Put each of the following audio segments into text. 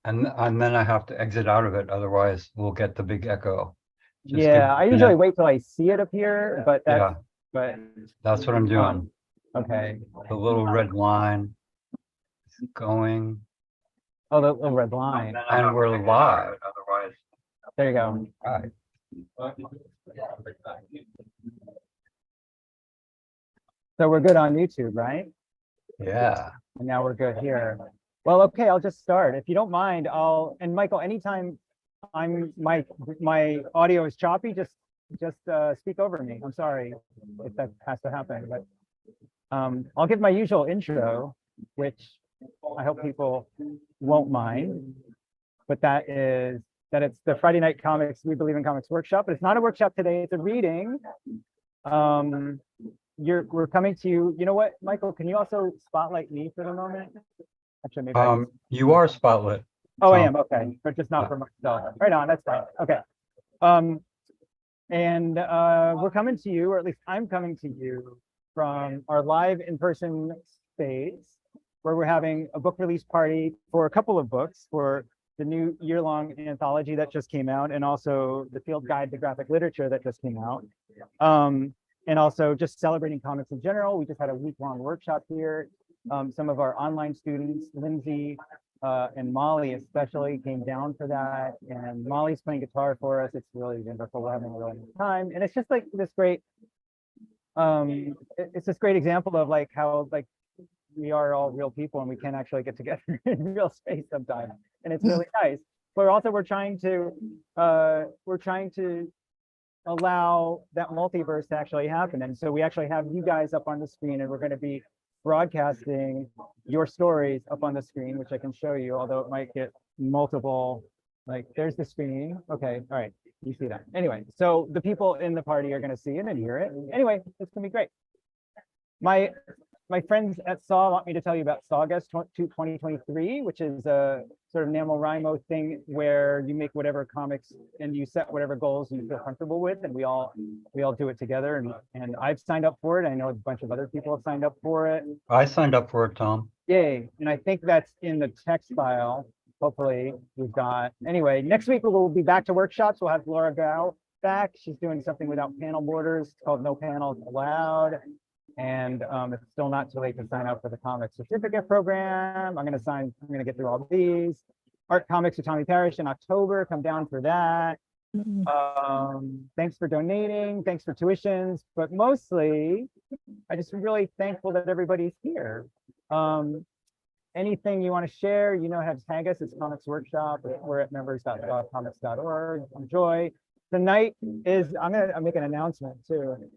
And then I have to exit out of it, otherwise we'll get the big echo. Just give Yeah, me I a usually minute. wait till I see it appear, but Yeah, but that's what I'm doing. okay. The little red line is going, Oh, the little red line. and we're live, otherwise. There you go. Right. So we're good on YouTube, right? Yeah. And now we're good here. Well, okay, I'll just start. If you don't mind, and Michael, anytime my audio is choppy, just speak over me. I'm sorry if that has to happen, but I'll give my usual intro, which I hope people won't mind. But that is that it's the Friday Night Comics We Believe in Comics workshop, but it's not a workshop today, it's a reading. We're coming to you. You know what, Michael, can you also spotlight me for the moment? Actually, maybe I can. You are spotlit. Oh, I Tom. am, okay, but just not for myself. Right on, that's fine. Okay. And we're coming to you, or at least I'm coming to you from our live in-person space, where we're having a book release party for a couple of books for the new year-long anthology that just came out, and also the Field Guide to Graphic Literature that just came out. And also just celebrating comics in general. We just had a week-long workshop here. Some of our online students, Lindsay and Molly especially, came down for that. And Molly's playing guitar for us. It's really wonderful. We're having a really nice time. And it's just like this great, it's this great example of like how like we are all real people and we can actually get together in real space sometimes. And it's really nice. But also we're trying to allow that multiverse to actually happen. And so we actually have you guys up on the screen, and we're going to be broadcasting your stories up on the screen, which I can show you, although it might get multiple, like there's the screen. Okay, all right, you see that. Anyway, so the people in the party are going to see it and hear it. Anyway, it's going to be great. My friends at SAW want me to tell you about Sawguest 2023, which is a sort of NaNoWriMo thing where you make whatever comics and you set whatever goals you feel comfortable with, and we all do it together. And I've signed up for it. I know a bunch of other people have signed up for it. I signed up for it, Tom. Yay. And I think that's in the text file. Hopefully we've got, anyway, next week we'll be back to workshops. We'll have Laura Gao back. She's doing something without panel borders. It's called No Panels Allowed. And it's still not too late to sign up for the comic certificate program. I'm going to get through all these. Art Comics with Tommy Parrish in October. Come down for that. Thanks for donating. Thanks for tuitions. But mostly, I just really thankful that everybody's here. Anything you want to share, you know how to tag us. It's Comics Workshop. We're at members.comics.org. Enjoy. Tonight is, I'll make an announcement too.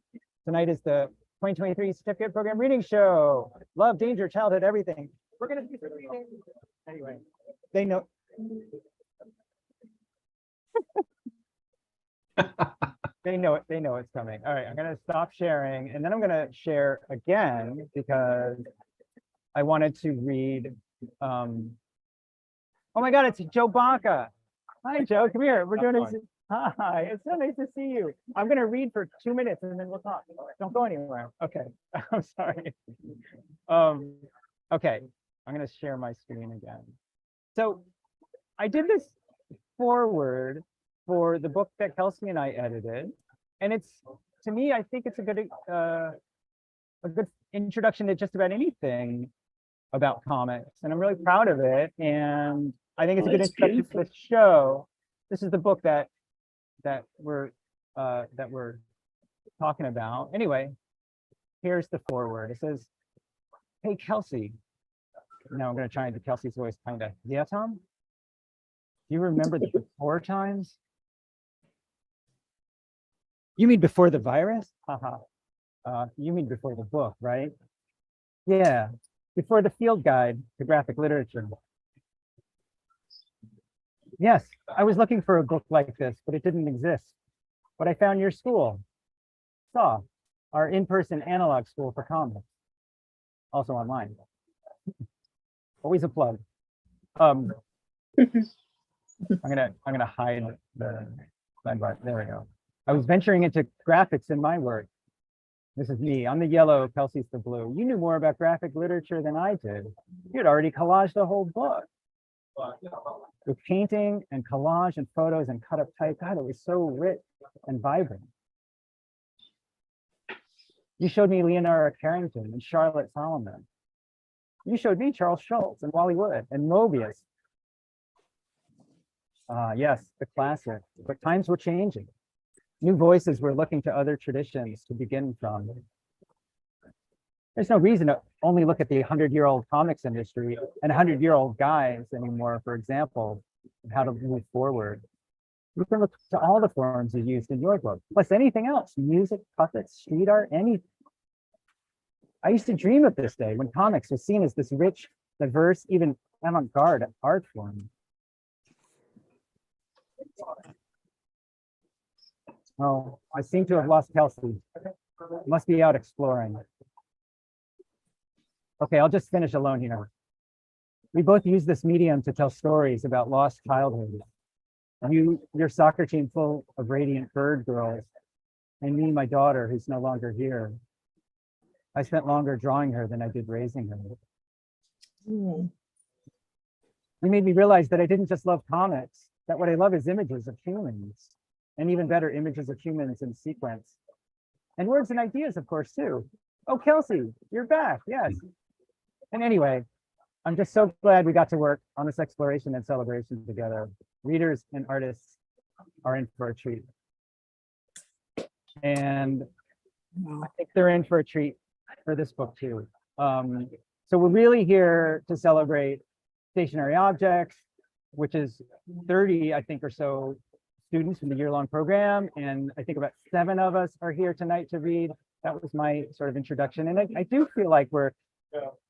Tonight is the 2023 certificate program reading show. Love, danger, childhood, everything. We're gonna do reading. Anyway, they know. They know it. They know it's coming. All right, I'm gonna stop sharing, and then I'm gonna share again because I wanted to read. Oh my God, it's Joe Baca. Hi, Joe. Come here. We're doing it. Hi, it's so nice to see you. I'm going to read for 2 minutes and then we'll talk. Don't go anywhere. Okay, I'm sorry. Okay, I'm going to share my screen again. So I did this forward for the book that Kelsey and I edited. And it's, to me, I think it's a good introduction to just about anything about comics. And I'm really proud of it. And I think it's a good introduction to the show. This is the book that we're talking about. Anyway, here's the foreword. It says, "Hey Kelsey." Now I'm going to try and do Kelsey's voice, kind of. Yeah, Tom? Do you remember the before times? You mean before the virus? Haha. You mean before the book, right? Yeah, before the Field Guide to Graphic Literature. Yes, I was looking for a book like this, but it didn't exist. But I found your school, SAW, our in-person analog school for comics, also online. Always a plug. I'm gonna hide the sidebar. There we go. I was venturing into graphics in my work. This is me. I'm the yellow, Kelsey's the blue. You knew more about graphic literature than I did. You'd already collaged the whole book. with painting and collage and photos and cut up type. God, it was so rich and vibrant. You showed me Leonora Carrington and Charlotte Solomon. You showed me Charles Schultz and Wally Wood and Mobius. Yes, the classic. But times were changing. New voices were looking to other traditions to begin from. There's no reason to only look at the 100-year-old comics industry and 100-year-old guys anymore, for example, of how to move forward. You can look to all the forms you used in your book, plus anything else, music, puppets, street art, anything. I used to dream of this day when comics was seen as this rich, diverse, even avant-garde art form. Oh, I seem to have lost Kelsey. Must be out exploring. Okay, I'll just finish alone here. We both use this medium to tell stories about lost childhood. Your soccer team full of radiant bird girls, and me, my daughter, who's no longer here. I spent longer drawing her than I did raising her. You made me realize that I didn't just love comics, that what I love is images of humans, and even better, images of humans in sequence. And words and ideas, of course, too. Oh, Kelsey, you're back, yes. And anyway, I'm just so glad we got to work on this exploration and celebration together. Readers and artists are in for a treat. And I think they're in for a treat for this book too. So we're really here to celebrate stationary objects, which is 30, I think, or so students from the year-long program. And I think about 7 of us are here tonight to read. That was my sort of introduction. And I do feel like we're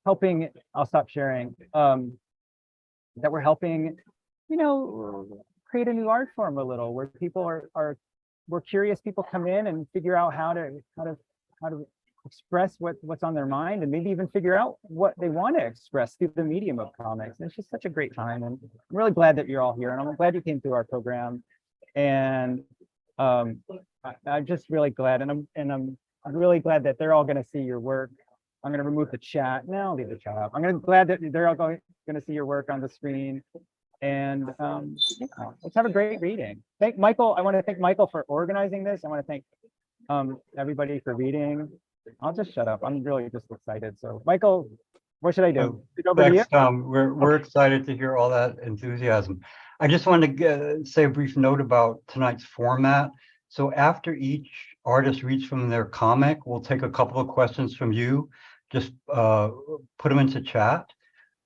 helping, I'll stop sharing, that we're helping, create a new art form a little, where people where curious people come in and figure out how to express what's on their mind, and maybe even figure out what they want to express through the medium of comics. And it's just such a great time, and I'm really glad that you're all here, and I'm glad you came through our program. And I'm just really glad, and I'm really glad that they're all going to see your work. I'm going to remove the chat. No, I'll leave the chat up. I'm glad that they're all going to see your work on the screen. And let's have a great reading. Thank Michael. I want to thank Michael for organizing this. I want to thank everybody for reading. I'll just shut up. I'm really just excited. So Michael, what should I do? Thanks, Tom. We're excited to hear all that enthusiasm. I just wanted to say a brief note about tonight's format. So after each artist reads from their comic, we'll take a couple of questions from you. Just put them into chat.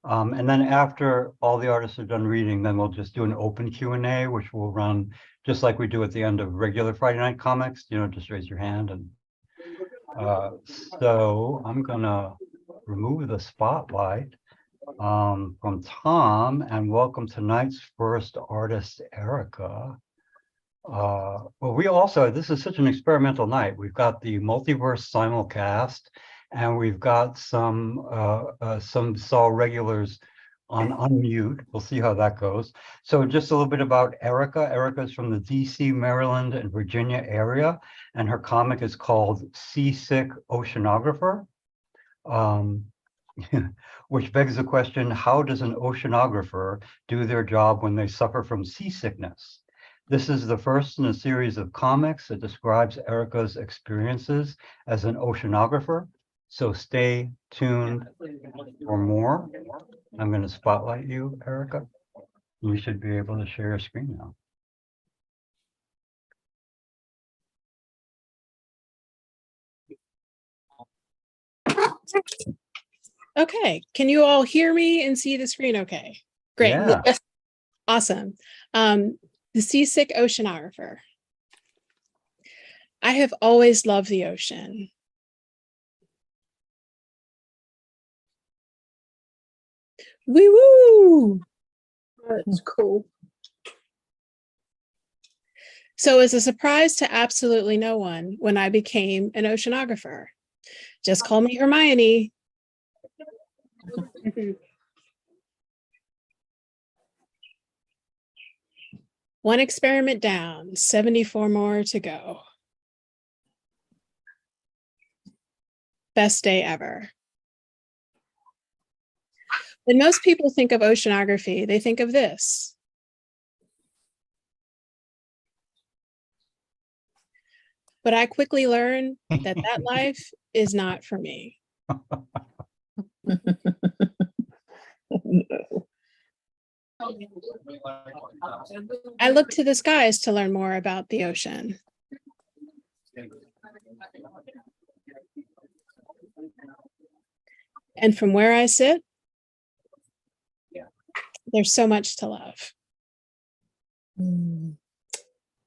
And then after all the artists are done reading, then we'll just do an open Q&A, which will run just like we do at the end of regular Friday Night Comics. Just raise your hand. And so I'm gonna remove the spotlight from Tom and welcome tonight's first artist, Erica. Well, this is such an experimental night. We've got the multiverse simulcast, and we've got some Saw regulars on unmute. We'll see how that goes. So just a little bit about Erica. Erica is from the DC, Maryland, and Virginia area, and her comic is called Seasick Oceanographer, which begs the question, how does an oceanographer do their job when they suffer from seasickness? This is the first in a series of comics that describes Erica's experiences as an oceanographer. So stay tuned for more. I'm going to spotlight you, Erica. You should be able to share your screen now. Okay, can you all hear me and see the screen okay? Great. Yeah. Awesome. The Seasick Oceanographer. I have always loved the ocean. Woo woo! That's cool. So it was a surprise to absolutely no one when I became an oceanographer. Just call me Hermione. One experiment down, 74 more to go. Best day ever. When most people think of oceanography, they think of this, but I quickly learned that that life is not for me. I look to the skies to learn more about the ocean. And from where I sit, there's so much to love.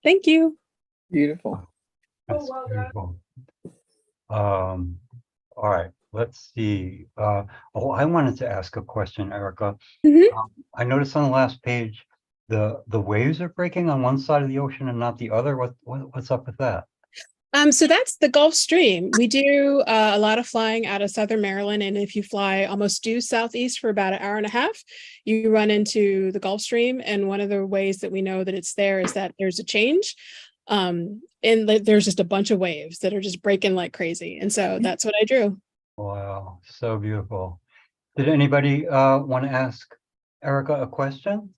Thank you. Beautiful. That's beautiful. All right, let's see. I wanted to ask a question, Erica. Mhm. I noticed on the last page, the waves are breaking on one side of the ocean and not the other. What's up with that? So that's the Gulf Stream. We do a lot of flying out of Southern Maryland. And if you fly almost due southeast for about an hour and a half, you run into the Gulf Stream. And one of the ways that we know that it's there is that there's a change. And there's just a bunch of waves that are just breaking like crazy. And so that's what I drew. Wow, so beautiful. Did anybody want to ask Erica a question?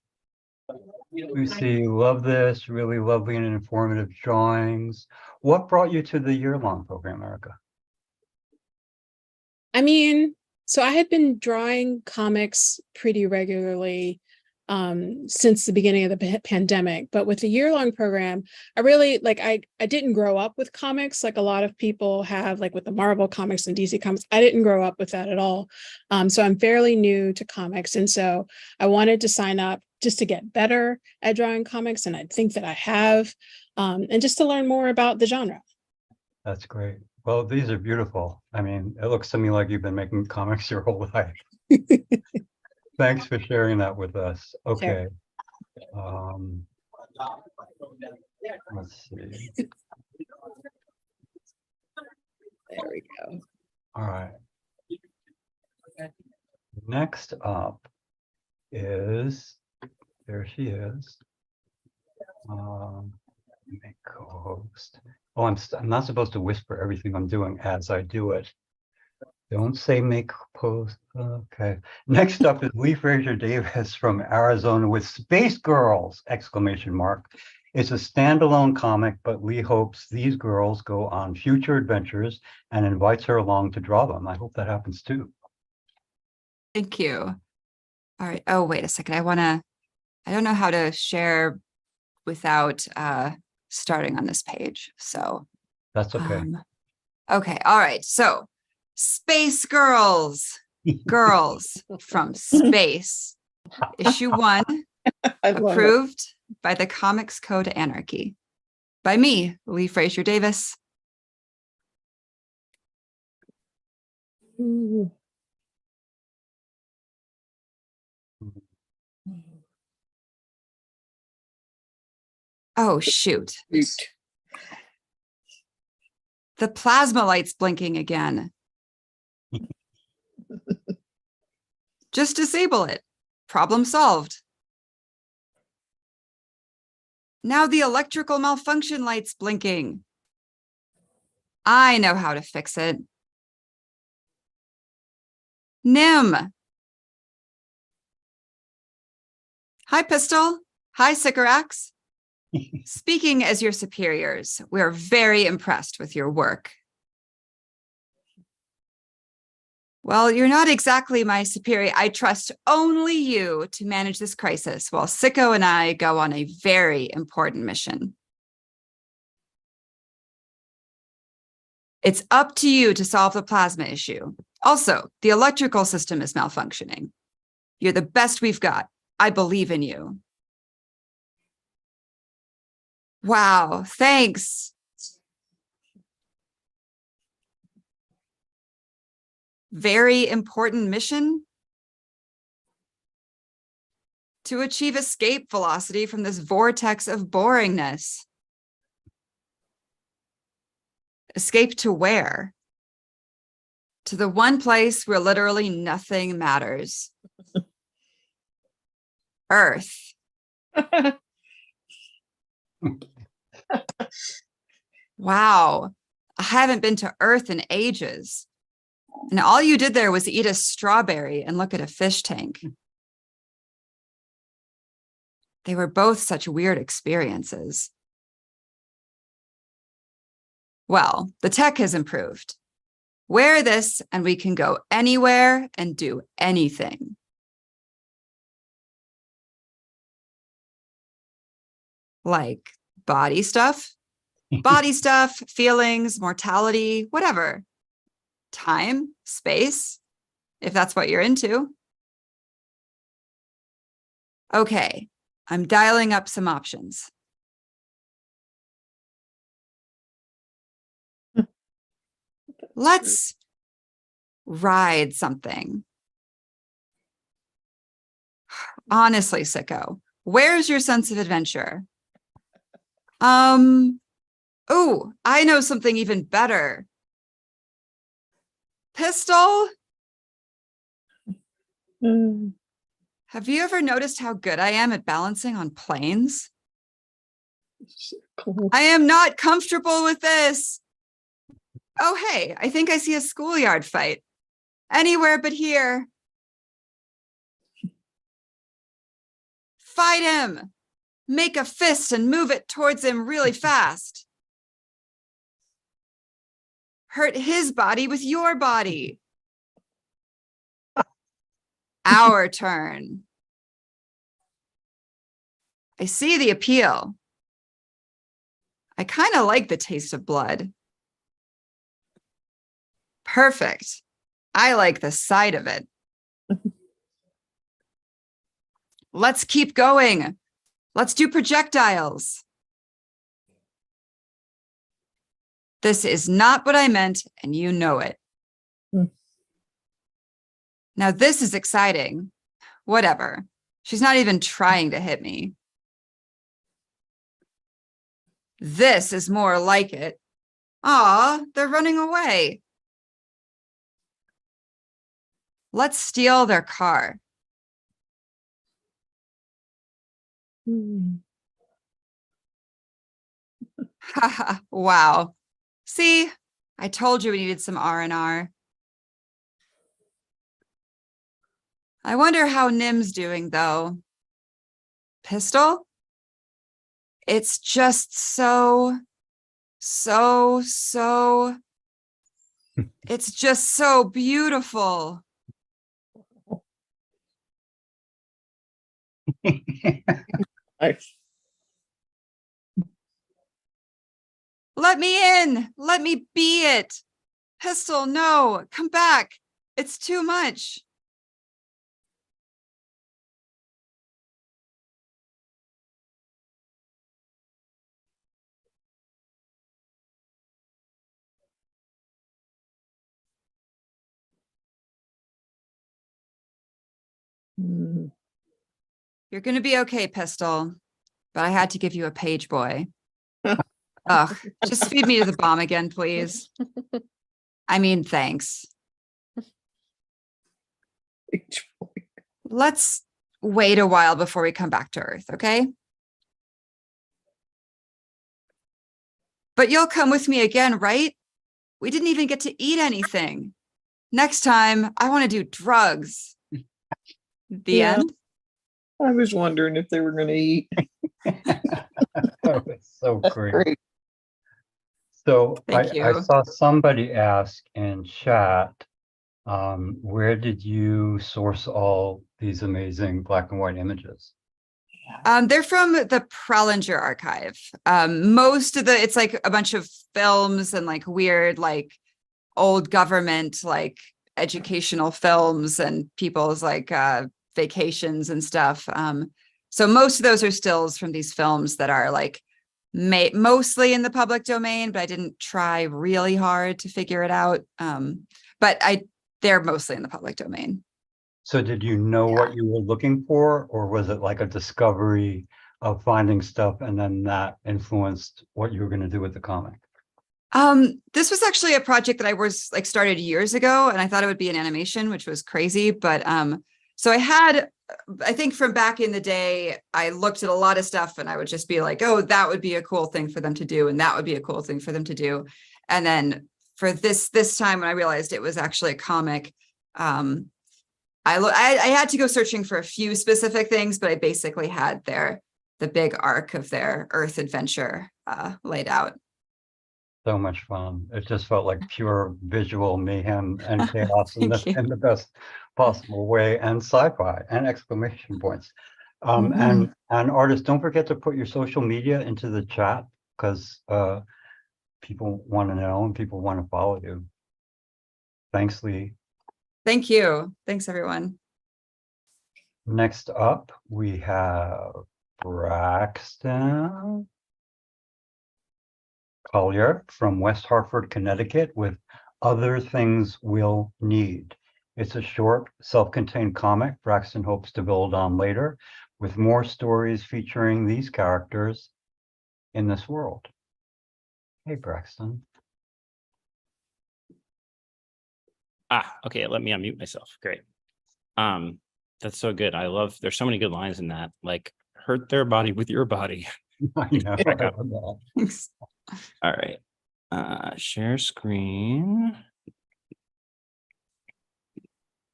We see, love this, really lovely and informative drawings. What brought you to the year-long program, Erica? I mean, so I had been drawing comics pretty regularly since the beginning of the pandemic, but with the year-long program, I really I didn't grow up with comics like a lot of people have, like with the Marvel comics and DC comics. I didn't grow up with that at all. So I'm fairly new to comics. And so I wanted to sign up just to get better at drawing comics. And I think that I have, and just to learn more about the genre. That's great. Well, these are beautiful. I mean, it looks to me like you've been making comics your whole life. Thanks for sharing that with us. Okay. Let's see. There we go. All right. Next up is, there she is. Make co-host. Oh, I'm not supposed to whisper everything I'm doing as I do it. Don't say make post. Okay. Next up is Lee Fraser Davis from Arizona with Space Girls! Exclamation mark. It's a standalone comic, but Lee hopes these girls go on future adventures and invites her along to draw them. I hope that happens too. Thank you. All right. Oh, wait a second. I don't know how to share without starting on this page. So That's okay. Okay. All right. So Space Girls, girls from space, issue 1, I love it. approved by the Comics Code Anarchy, by me, Lee Fraser Davis. Ooh. Oh, shoot. Shoot. The plasma light's blinking again. Just disable it. Problem solved. Now the electrical malfunction light's blinking. I know how to fix it. Nim. Hi, Pistol. Hi, Sycorax. Speaking as your superiors, we are very impressed with your work. Well, you're not exactly my superior. I trust only you to manage this crisis while Sicko and I go on a very important mission. It's up to you to solve the plasma issue. Also, the electrical system is malfunctioning. You're the best we've got. I believe in you. Wow, thanks. Very important mission to achieve escape velocity from this vortex of boringness. Escape to where? To the one place where literally nothing matters. Earth. Wow, I haven't been to Earth in ages. And all you did there was eat a strawberry and look at a fish tank. They were both such weird experiences. Well, the tech has improved. Wear this and we can go anywhere and do anything. Like body stuff, feelings, mortality, whatever. Time, space, if that's what you're into. Okay, I'm dialing up some options. Let's ride something. Honestly, sicko, where's your sense of adventure? Oh, I know something even better. Pistol? Mm, Have you ever noticed how good I am at balancing on planes? so cool. I am not comfortable with this. Oh, hey, I think I see a schoolyard fight. Anywhere but here. Fight him. Make a fist and move it towards him really fast. Hurt his body with your body. Our turn. I see the appeal. I kind of like the taste of blood. Perfect. I like the sight of it. Let's keep going. Let's do projectiles. This is not what I meant, and you know it. Now this is exciting. Whatever. She's not even trying to hit me. This is more like it. Aw, they're running away. Let's steal their car. Mm. Haha, wow. See, I told you we needed some R&R. I wonder how Nim's doing, though. Pistol? It's just it's just so beautiful. Nice. Let me in. Let me be it. Pistol, no, come back. It's too much. Mm. You're going to be okay, Pistol. But I had to give you a page boy. Ugh, just feed me to the bomb again, please. I mean, thanks. Let's wait a while before we come back to Earth, okay? But you'll come with me again, right? We didn't even get to eat anything. Next time, I want to do drugs. The Yeah. end? I was wondering if they were going to eat. That was so That's great. great. So I Thank you. saw somebody ask in chat, where did you source all these amazing black and white images? They're from the Prelinger archive. Most of it's like a bunch of films and like weird, like old government, like educational films and people's like vacations and stuff. So most of those are stills from these films that are like mostly in the public domain, but I didn't try really hard to figure it out. But they're mostly in the public domain. So did you know what you were looking for, or was it like a discovery of finding stuff and then that influenced what you were going to do with the comic? This was actually a project that I was like started years ago, and I thought it would be an animation, which was crazy. But so I think from back in the day, I looked at a lot of stuff and I would just be like, oh, that would be a cool thing for them to do. And that would be a cool thing for them to do. And then for this time, when I realized it was actually a comic, I had to go searching for a few specific things, but I basically had the big arc of their Earth adventure laid out. So much fun. It just felt like pure visual mayhem and chaos in Thank you. in the best possible way, and sci-fi and exclamation points. Mhm. And artists, don't forget to put your social media into the chat, because people want to know and people want to follow you. Thanks, Lee. Thank you. Thanks, everyone. Next up, we have Braxton Collier from West Hartford, Connecticut, with Other Things We'll Need. It's a short, self-contained comic Braxton hopes to build on later, with more stories featuring these characters in this world. Hey, Braxton. Okay, let me unmute myself. Great. That's so good. I love, there's so many good lines in that, like hurt their body with your body. I know. I Back up. love that. Thanks. All right. Share screen.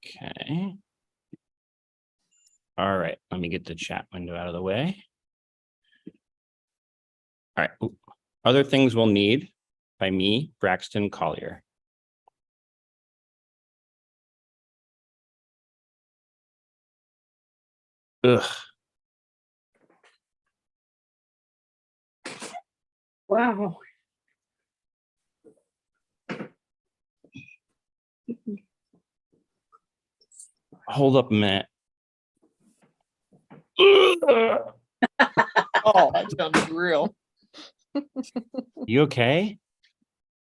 Okay. All right, let me get the chat window out of the way. All right. Ooh. Other Things We'll Need by me, Braxton Collier. Ugh. Wow. Hold up a minute. Oh, that sounded real. You okay?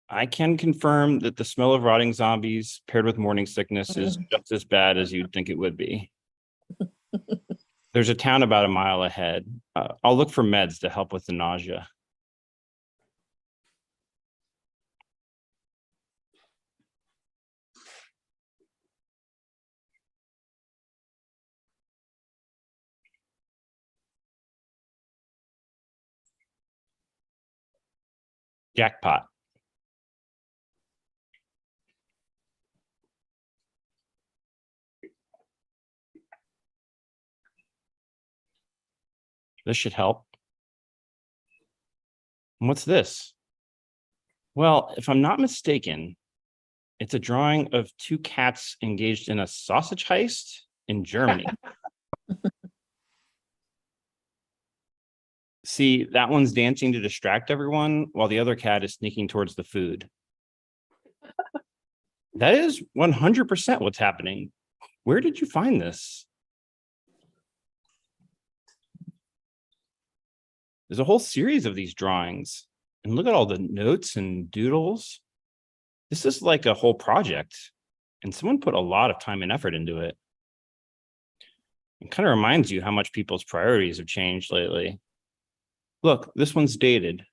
I can confirm that the smell of rotting zombies paired with morning sickness is just as bad as you'd think it would be. There's a town about a mile ahead. I'll look for meds to help with the nausea. Jackpot. This should help. And what's this? Well, if I'm not mistaken, it's a drawing of two cats engaged in a sausage heist in Germany. See, that one's dancing to distract everyone while the other cat is sneaking towards the food. That is 100% what's happening. Where did you find this? There's a whole series of these drawings. And look at all the notes and doodles. This is like a whole project. And someone put a lot of time and effort into it. It kind of reminds you how much people's priorities have changed lately. Look, this one's dated.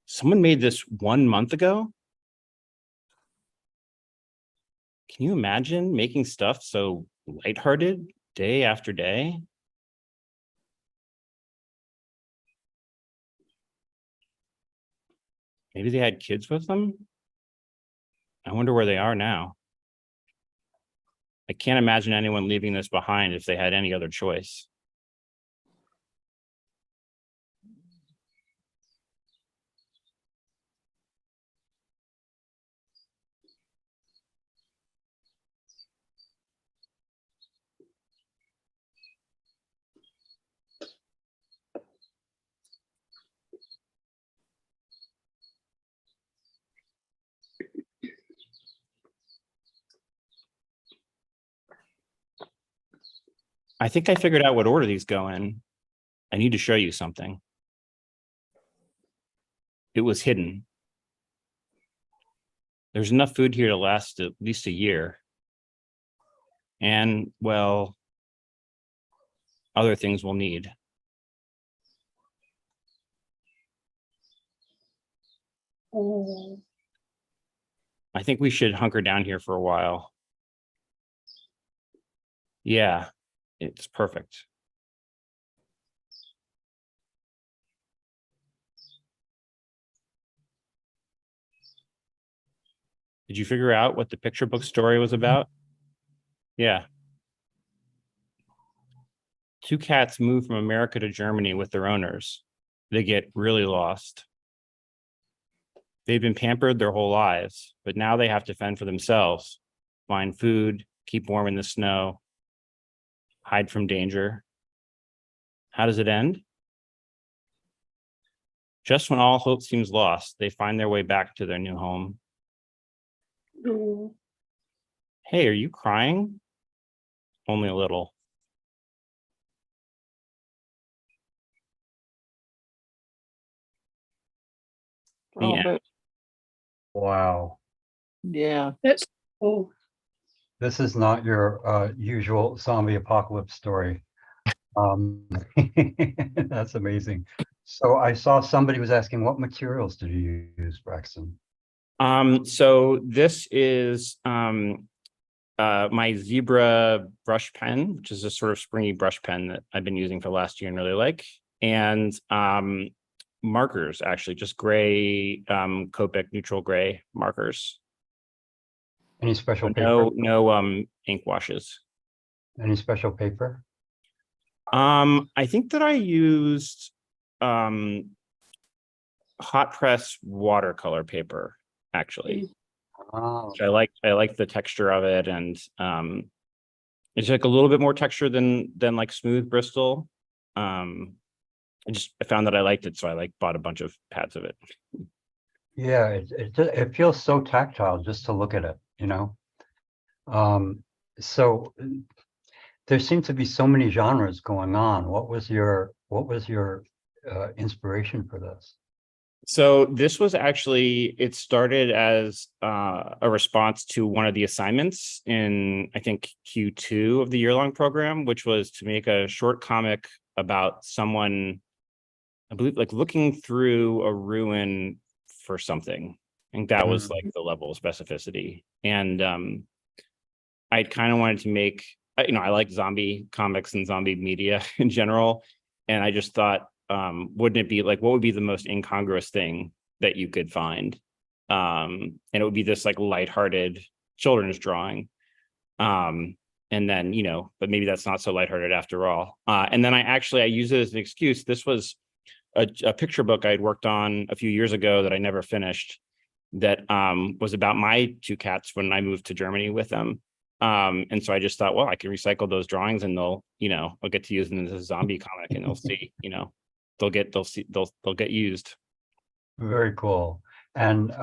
Someone made this 1 month ago. Can you imagine making stuff so lighthearted day after day? Maybe they had kids with them. I wonder where they are now. I can't imagine anyone leaving this behind if they had any other choice. I think I figured out what order these go in. I need to show you something. It was hidden. There's enough food here to last at least a year. And, well, other things we'll need. I think we should hunker down here for a while. Yeah, it's perfect. Did you figure out what the picture book story was about? Yeah. Two cats move from America to Germany with their owners. They get really lost. They've been pampered their whole lives, but now they have to fend for themselves, find food, keep warm in the snow, hide from danger. How does it end? Just when all hope seems lost, they find their way back to their new home. Hey, are you crying? Only a little. The Oh, end. but Wow. yeah, That's cool. This is not your usual zombie apocalypse story. That's amazing. So I saw somebody was asking, what materials did you use, Braxton? So this is my Zebra brush pen, which is a sort of springy brush pen that I've been using for the last year and really like. And markers, actually, just gray, Copic neutral gray markers. Any special paper? No ink washes. Any special paper? I think that I used hot press watercolor paper, actually. Oh, Which I like the texture of it, and it's like a little bit more texture than like smooth Bristol. I found that I liked it, so I bought a bunch of pads of it. yeah, it feels so tactile just to look at it, you know? So there seem to be so many genres going on. What was your inspiration for this? So this was actually, it started as a response to one of the assignments in, I think, Q2 of the year-long program, which was to make a short comic about someone, I believe, like looking through a ruin for something. I think that was like the level of specificity. And I kind of wanted to make, I like zombie comics and zombie media in general. And I just thought, wouldn't it be like, what would be the most incongruous thing that you could find? And it would be this like lighthearted children's drawing. And then, but maybe that's not so lighthearted after all. And then I use it as an excuse. This was a picture book I had worked on a few years ago that I never finished, that was about my two cats when I moved to Germany with them. And so I just thought, well, I can recycle those drawings and they'll get to use them as a zombie comic, and they'll see, they'll get used. Very cool. And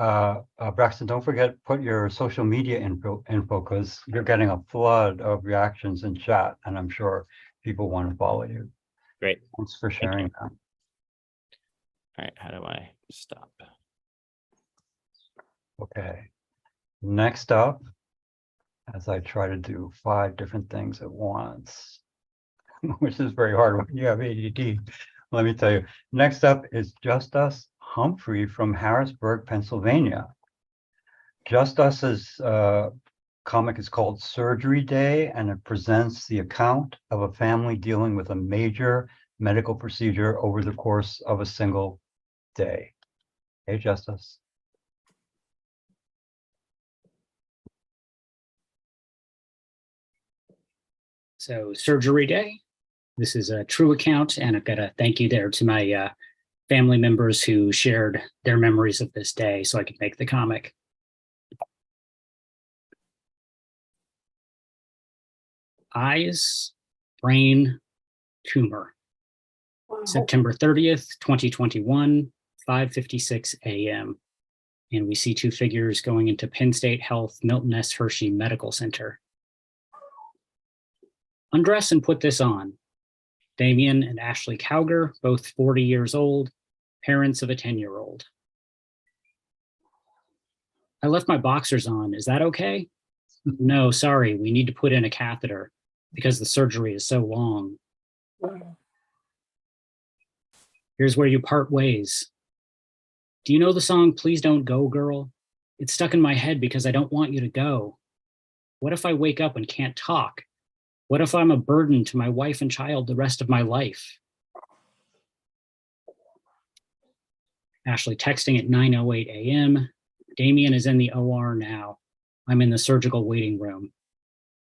Braxton, don't forget, put your social media info because you're getting a flood of reactions in chat, and I'm sure people want to follow you. Great. Thanks for sharing that. All right, how do I stop? Okay. Next up, as I try to do 5 different things at once, which is very hard when you have ADD. Let me tell you. Next up is Justus Humphrey from Harrisburg, Pennsylvania. Justus's comic is called Surgery Day, and it presents the account of a family dealing with a major medical procedure over the course of a single day. Hey, Justus. So Surgery Day, this is a true account, and I've got a thank you there to my family members who shared their memories of this day so I could make the comic. Eyes, brain, tumor. Wow. September 30th, 2021, 5:56 a.m. And we see 2 figures going into Penn State Health Milton S. Hershey Medical Center. Undress and put this on. Damien and Ashley Cowger, both 40 years old, parents of a 10-year-old. I left my boxers on. Is that okay? No, sorry. We need to put in a catheter because the surgery is so long. Here's where you part ways. Do you know the song Please Don't Go, Girl? It's stuck in my head because I don't want you to go. What if I wake up and can't talk? What if I'm a burden to my wife and child the rest of my life? Ashley texting at 9:08 a.m. Damien is in the OR now. I'm in the surgical waiting room.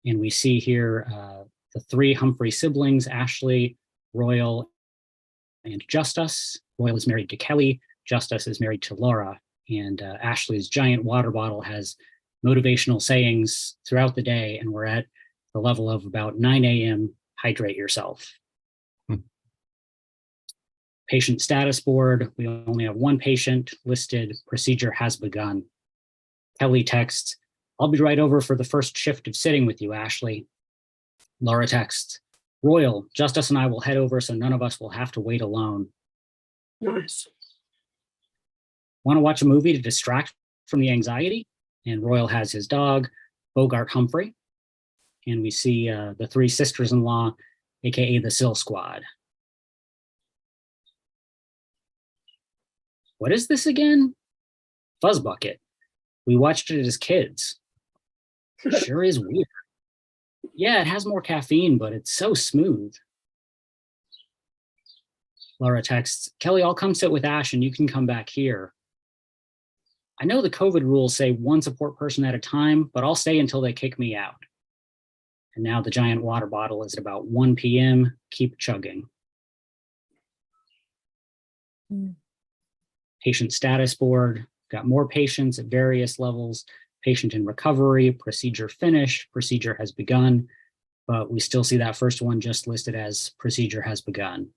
And we see here the 3 Humphrey siblings, Ashley, Royal, and Justus. Royal is married to Kelly. Justus is married to Laura. And Ashley's giant water bottle has motivational sayings throughout the day, and we're at the level of about 9 a.m. Hydrate yourself. Patient status board. We only have one patient listed. Procedure has begun. Kelly texts, I'll be right over for the first shift of sitting with you, Ashley. Laura texts, Royal, Justice and I will head over so none of us will have to wait alone. Nice. Want to watch a movie to distract from the anxiety? And Royal has his dog, Bogart Humphrey. And we see the three sisters-in-law, AKA the Sill Squad. What is this again? Fuzz Bucket. We watched it as kids. Sure is weird. Yeah, it has more caffeine, but it's so smooth. Laura texts, Kelly, I'll come sit with Ash and you can come back here. I know the COVID rules say one support person at a time, but I'll stay until they kick me out. And now the giant water bottle is at about 1 p.m. Keep chugging. Patient status board. Got more patients at various levels. Patient in recovery, procedure finished, procedure has begun, but we still see that first one just listed as procedure has begun.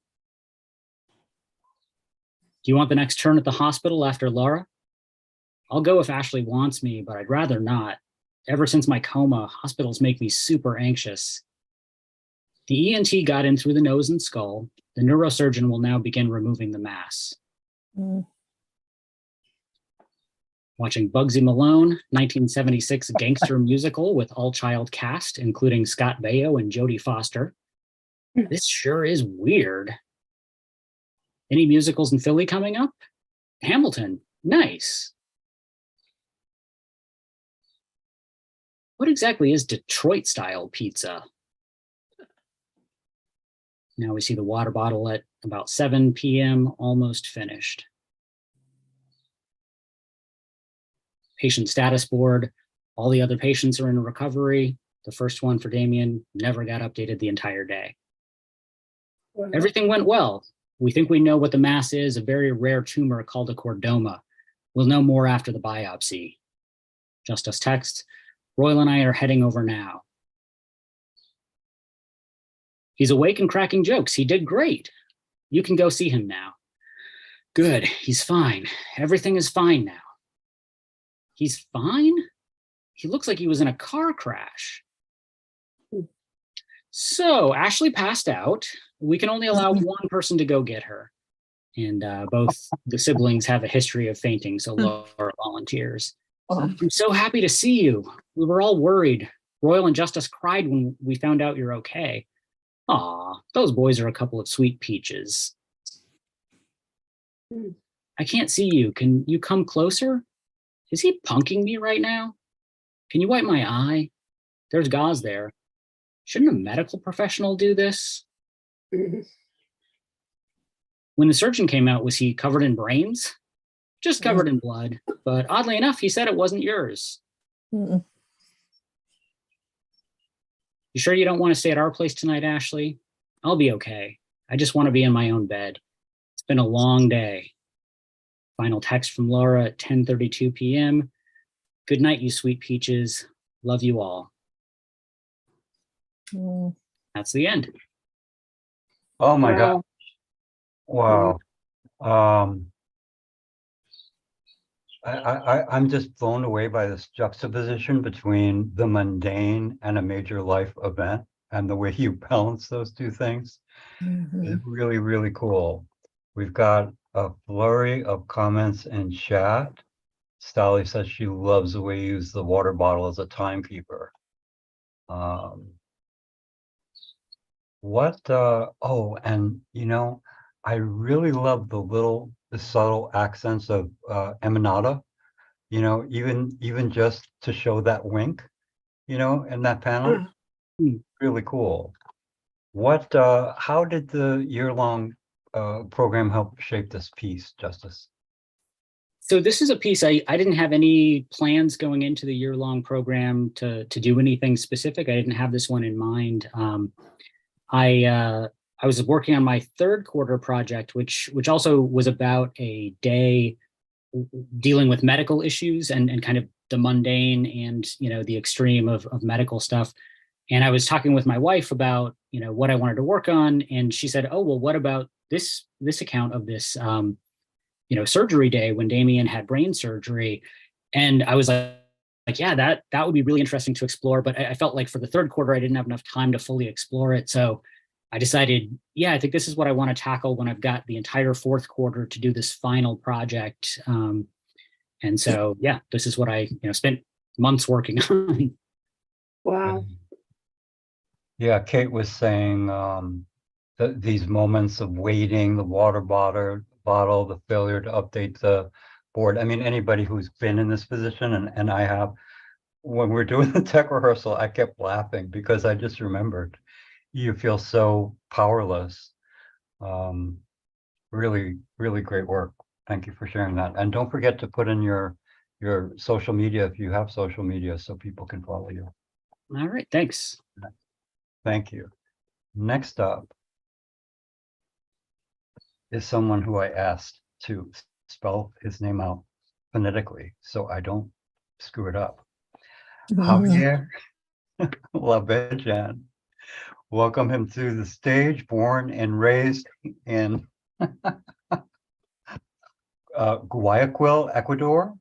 Do you want the next turn at the hospital after Laura? I'll go if Ashley wants me, but I'd rather not. Ever since my coma, hospitals make me super anxious. The ENT got in through the nose and skull. The neurosurgeon will now begin removing the mass. Watching Bugsy Malone, 1976 gangster musical with all-child cast, including Scott Baio and Jodie Foster. This sure is weird. Any musicals in Philly coming up? Hamilton, nice. What exactly is Detroit-style pizza? Now we see the water bottle at about 7 p.m., almost finished. Patient status board. All the other patients are in recovery. The first one for Damien never got updated the entire day. Everything went well. We think we know what the mass is, a very rare tumor called a chordoma. We'll know more after the biopsy. Justice text, Royal and I are heading over now. He's awake and cracking jokes. He did great. You can go see him now. Good, he's fine. Everything is fine now. He's fine? He looks like he was in a car crash. So Ashley passed out. We can only allow one person to go get her. And both the siblings have a history of fainting, so Laura volunteers. I'm so happy to see you. We were all worried. Royal and Justice cried when we found out you're okay. Aw, those boys are a couple of sweet peaches. I can't see you. Can you come closer? Is he punking me right now? Can you wipe my eye? There's gauze there. Shouldn't a medical professional do this? When the surgeon came out, was he covered in brains? Just covered in blood, but oddly enough, he said it wasn't yours. You sure you don't want to stay at our place tonight, Ashley? I'll be okay. I just want to be in my own bed. It's been a long day. Final text from Laura at 10:32 p.m. Good night, you sweet peaches. Love you all. That's the end. Oh my God. Wow. I'm just blown away by this juxtaposition between the mundane and a major life event, and the way you balance those two things is really, really cool. We've got a flurry of comments in chat. Stolly says she loves the way you use the water bottle as a timekeeper. Oh, and you know, I really love the subtle accents of Emanata, you know, even just to show that wink, you know, in that panel. Really cool. How did the year-long program help shape this piece, Justice? So this is a piece, I didn't have any plans going into the year-long program to do anything specific. I didn't have this one in mind. I was working on my third quarter project, which also was about a day dealing with medical issues and kind of the mundane and, the extreme of medical stuff. And I was talking with my wife about, what I wanted to work on. And she said, oh, well, what about this account of this, surgery day when Damien had brain surgery? And I was like, yeah, that would be really interesting to explore. But I felt like for the third quarter, I didn't have enough time to fully explore it. So I decided, I think this is what I want to tackle when I've got the entire fourth quarter to do this final project. And so, this is what I, spent months working on. Wow. Yeah, Kate was saying these moments of waiting, the water bottle, the failure to update the board. I mean, anybody who's been in this position, and I have, when we're doing the tech rehearsal, I kept laughing because I just remembered you feel so powerless. Really, really great work. Thank you for sharing that. And don't forget to put in your social media if you have social media so people can follow you. All right, thanks. Thank you. Next up is someone who I asked to spell his name out phonetically so I don't screw it up. Javier Labejan. Welcome him to the stage, born and raised in Guayaquil, Ecuador,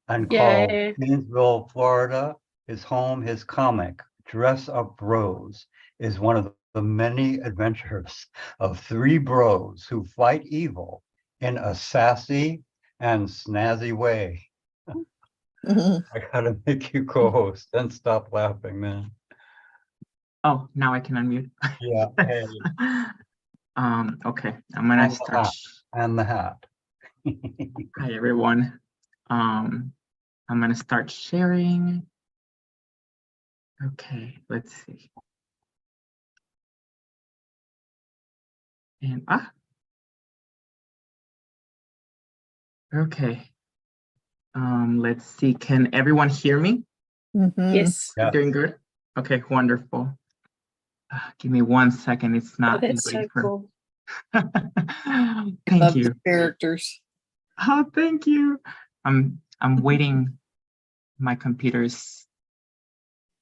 and called Yay. Gainesville, Florida, his home. His comic, Dress Up Bros, is one of the many adventures of three bros who fight evil in a sassy and snazzy way. I gotta make you co-host and stop laughing, man. Oh, now I can unmute. Yeah. Hey. Okay, I'm gonna start. And the hat. Hi everyone. I'm gonna start sharing. Okay, let's see. And okay. Let's see. Can everyone hear me? Yes. Yeah. Doing good. Okay, wonderful. Give me 1 second. It's Oh, not. that's so cool. Thank Love you. the characters. Oh, thank you. I'm waiting. My computer's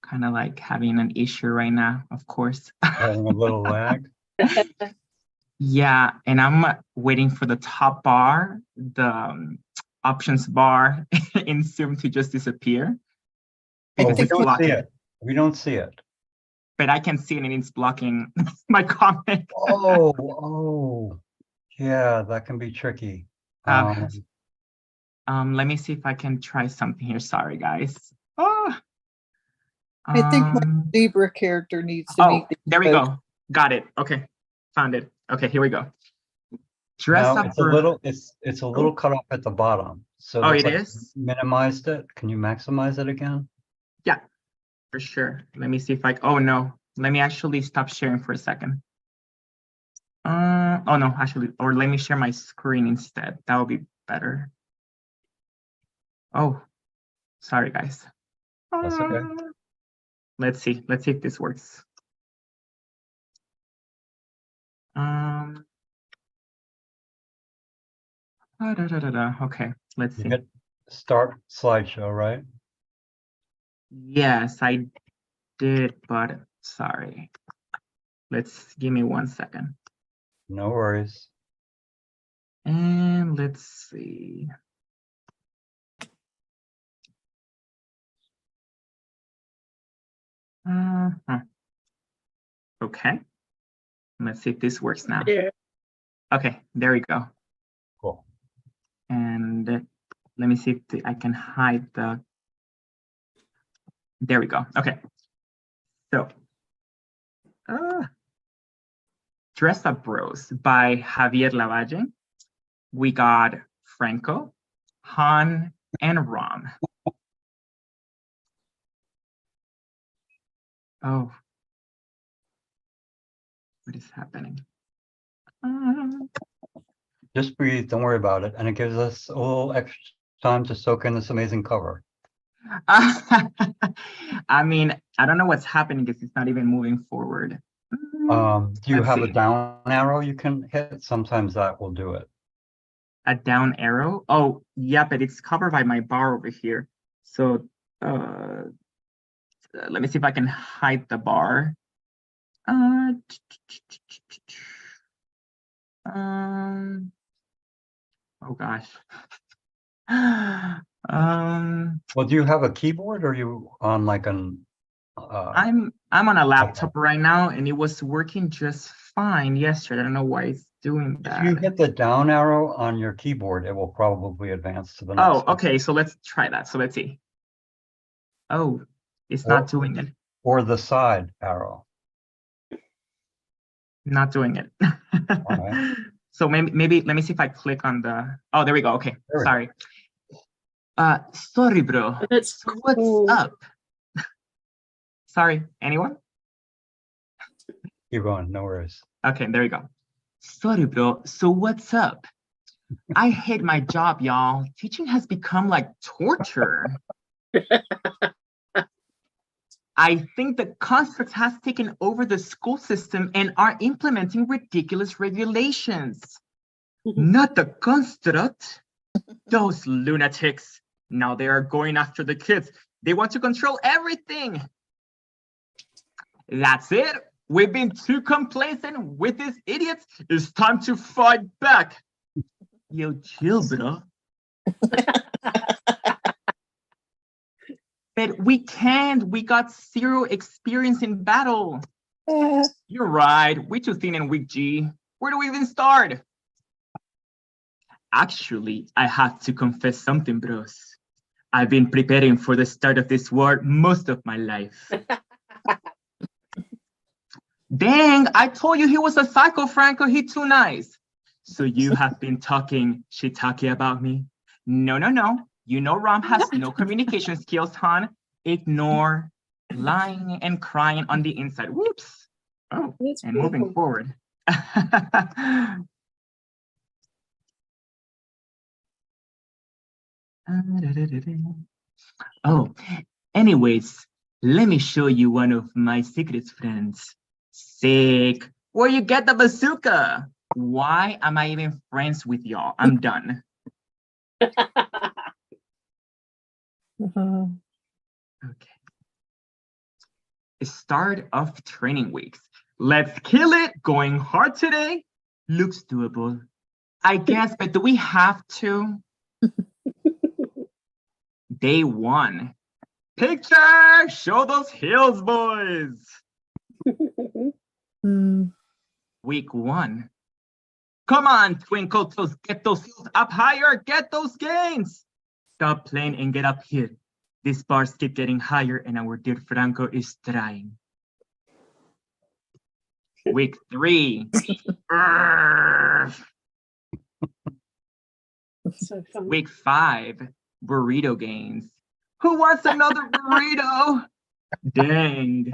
kind of like having an issue right now, of course. Having a little lag. Yeah, and I'm waiting for the top bar, the options bar in Zoom to just disappear. Because we it's don't see blocking. it. We don't see it. But I can see it and it's blocking my comment. Oh, yeah, that can be tricky. Let me see if I can try something here. Sorry, guys. I think my zebra character needs to meet. There we go. Got it. Okay, found it. Okay, here we go. Dress now up. it's a little cut off at the bottom. So Oh, it it is? minimized it. Can you maximize it again? Yeah, for sure. Let me see if oh no. Let me actually stop sharing for a second. Oh no, actually, or let me share my screen instead. That would be better. Oh, sorry guys. That's okay. Let's see if this works. Okay, let's see. You hit start slideshow, right? Yes, I did, but sorry. Give me 1 second. No worries. And let's see. Okay. Let's see if this works now. Yeah. Okay, there we go. Cool. And let me see if I can hide the. There we go. Okay. So, Dress Up Bros by Javier Lavalle. We got Franco, Han, and Rom. Oh, what is happening? Just breathe. Don't worry about it. And it gives us a little extra time to soak in this amazing cover. I mean, I don't know what's happening because it's not even moving forward. Do you Let's have a see. down arrow you can hit? Sometimes that will do it. a down arrow. Oh, yeah, but it's covered by my bar over here. So let me see if I can hide the bar. Oh gosh. Well, do you have a keyboard or are you on like an? I'm on a laptop right now, and it was working just fine yesterday. I don't know why it's doing If you that. hit the down arrow on your keyboard, it will probably advance to the next. Oh, one. okay. So let's try that. So let's see. Oh, it's not doing it. Or the side arrow. Not doing it. right. So maybe let me see if I click on the. Oh, there we go. Okay, There we sorry. Sorry, bro. That's So what's cool. up? Sorry, anyone? Keep going, no worries. Okay, there we go. Sorry, bro. So what's up? I hate my job, y'all. Teaching has become like torture. I think the construct has taken over the school system and are implementing ridiculous regulations. Not the construct. Those lunatics. Now they are going after the kids. They want to control everything. That's it. We've been too complacent with these idiots. It's time to fight back. Yo, chill, bro. But we can't. We got zero experience in battle. You're right. We're too thin and weak, G. Where do we even start? Actually, I have to confess something, bros. I've been preparing for the start of this war most of my life. Dang, I told you he was a psycho, Franco. He too nice. So you have been talking shiitake about me? No, no, no. You know Ram has no communication skills, hon. Ignore lying and crying on the inside. Whoops. Oh, That's and moving cool. forward. Oh, anyways, let me show you one of my secrets, friends. Sick. Where you get the bazooka? Why am I even friends with y'all? I'm done. Okay. Start of training weeks. Let's kill it. Going hard today. Looks doable. I guess, but do we have to? Day 1. Picture! Show those heels, boys. Week 1. Come on, twinkle toes, get those heels up higher, get those gains. Stop playing and get up here. These bars keep getting higher and our dear Franco is trying. Week 3. So fun. Week 5. Burrito gains. Who wants another burrito? Dang.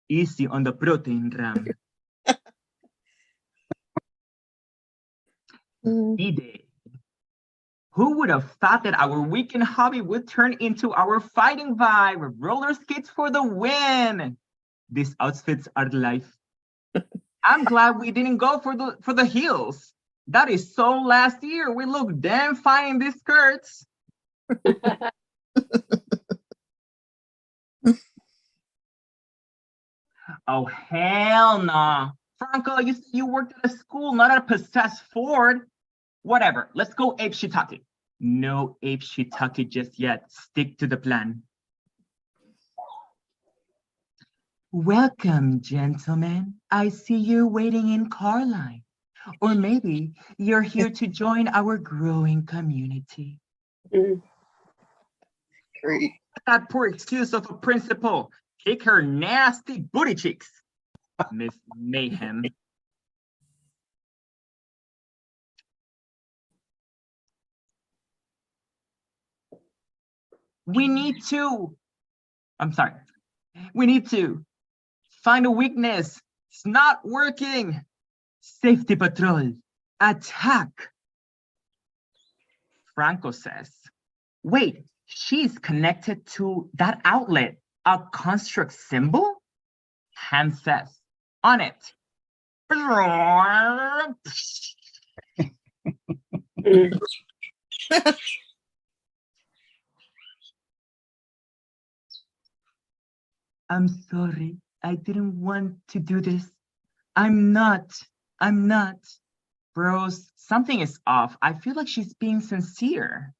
Easy on the protein, Ram. D-Day. Who would have thought that our weekend hobby would turn into our fighting vibe? Roller skates for the win. These outfits are life. I'm glad we didn't go for the heels. That is so last year. We look damn fine in these skirts. Oh, hell no. Franco, you worked at a school, not at a possessed Ford. Whatever, let's go ape shiitake. No ape shiitake just yet. Stick to the plan. Welcome, gentlemen. I see you waiting in car line. Or maybe you're here to join our growing community. Great. That poor excuse of a principal. Kick her nasty booty cheeks. Miss Mayhem. We need to find a weakness. It's not working. Safety patrol, attack. Franco says, wait, she's connected to that outlet, a construct symbol? Han says, on it. I'm sorry. I didn't want to do this. I'm not. I'm not. Bros, something is off. I feel like she's being sincere.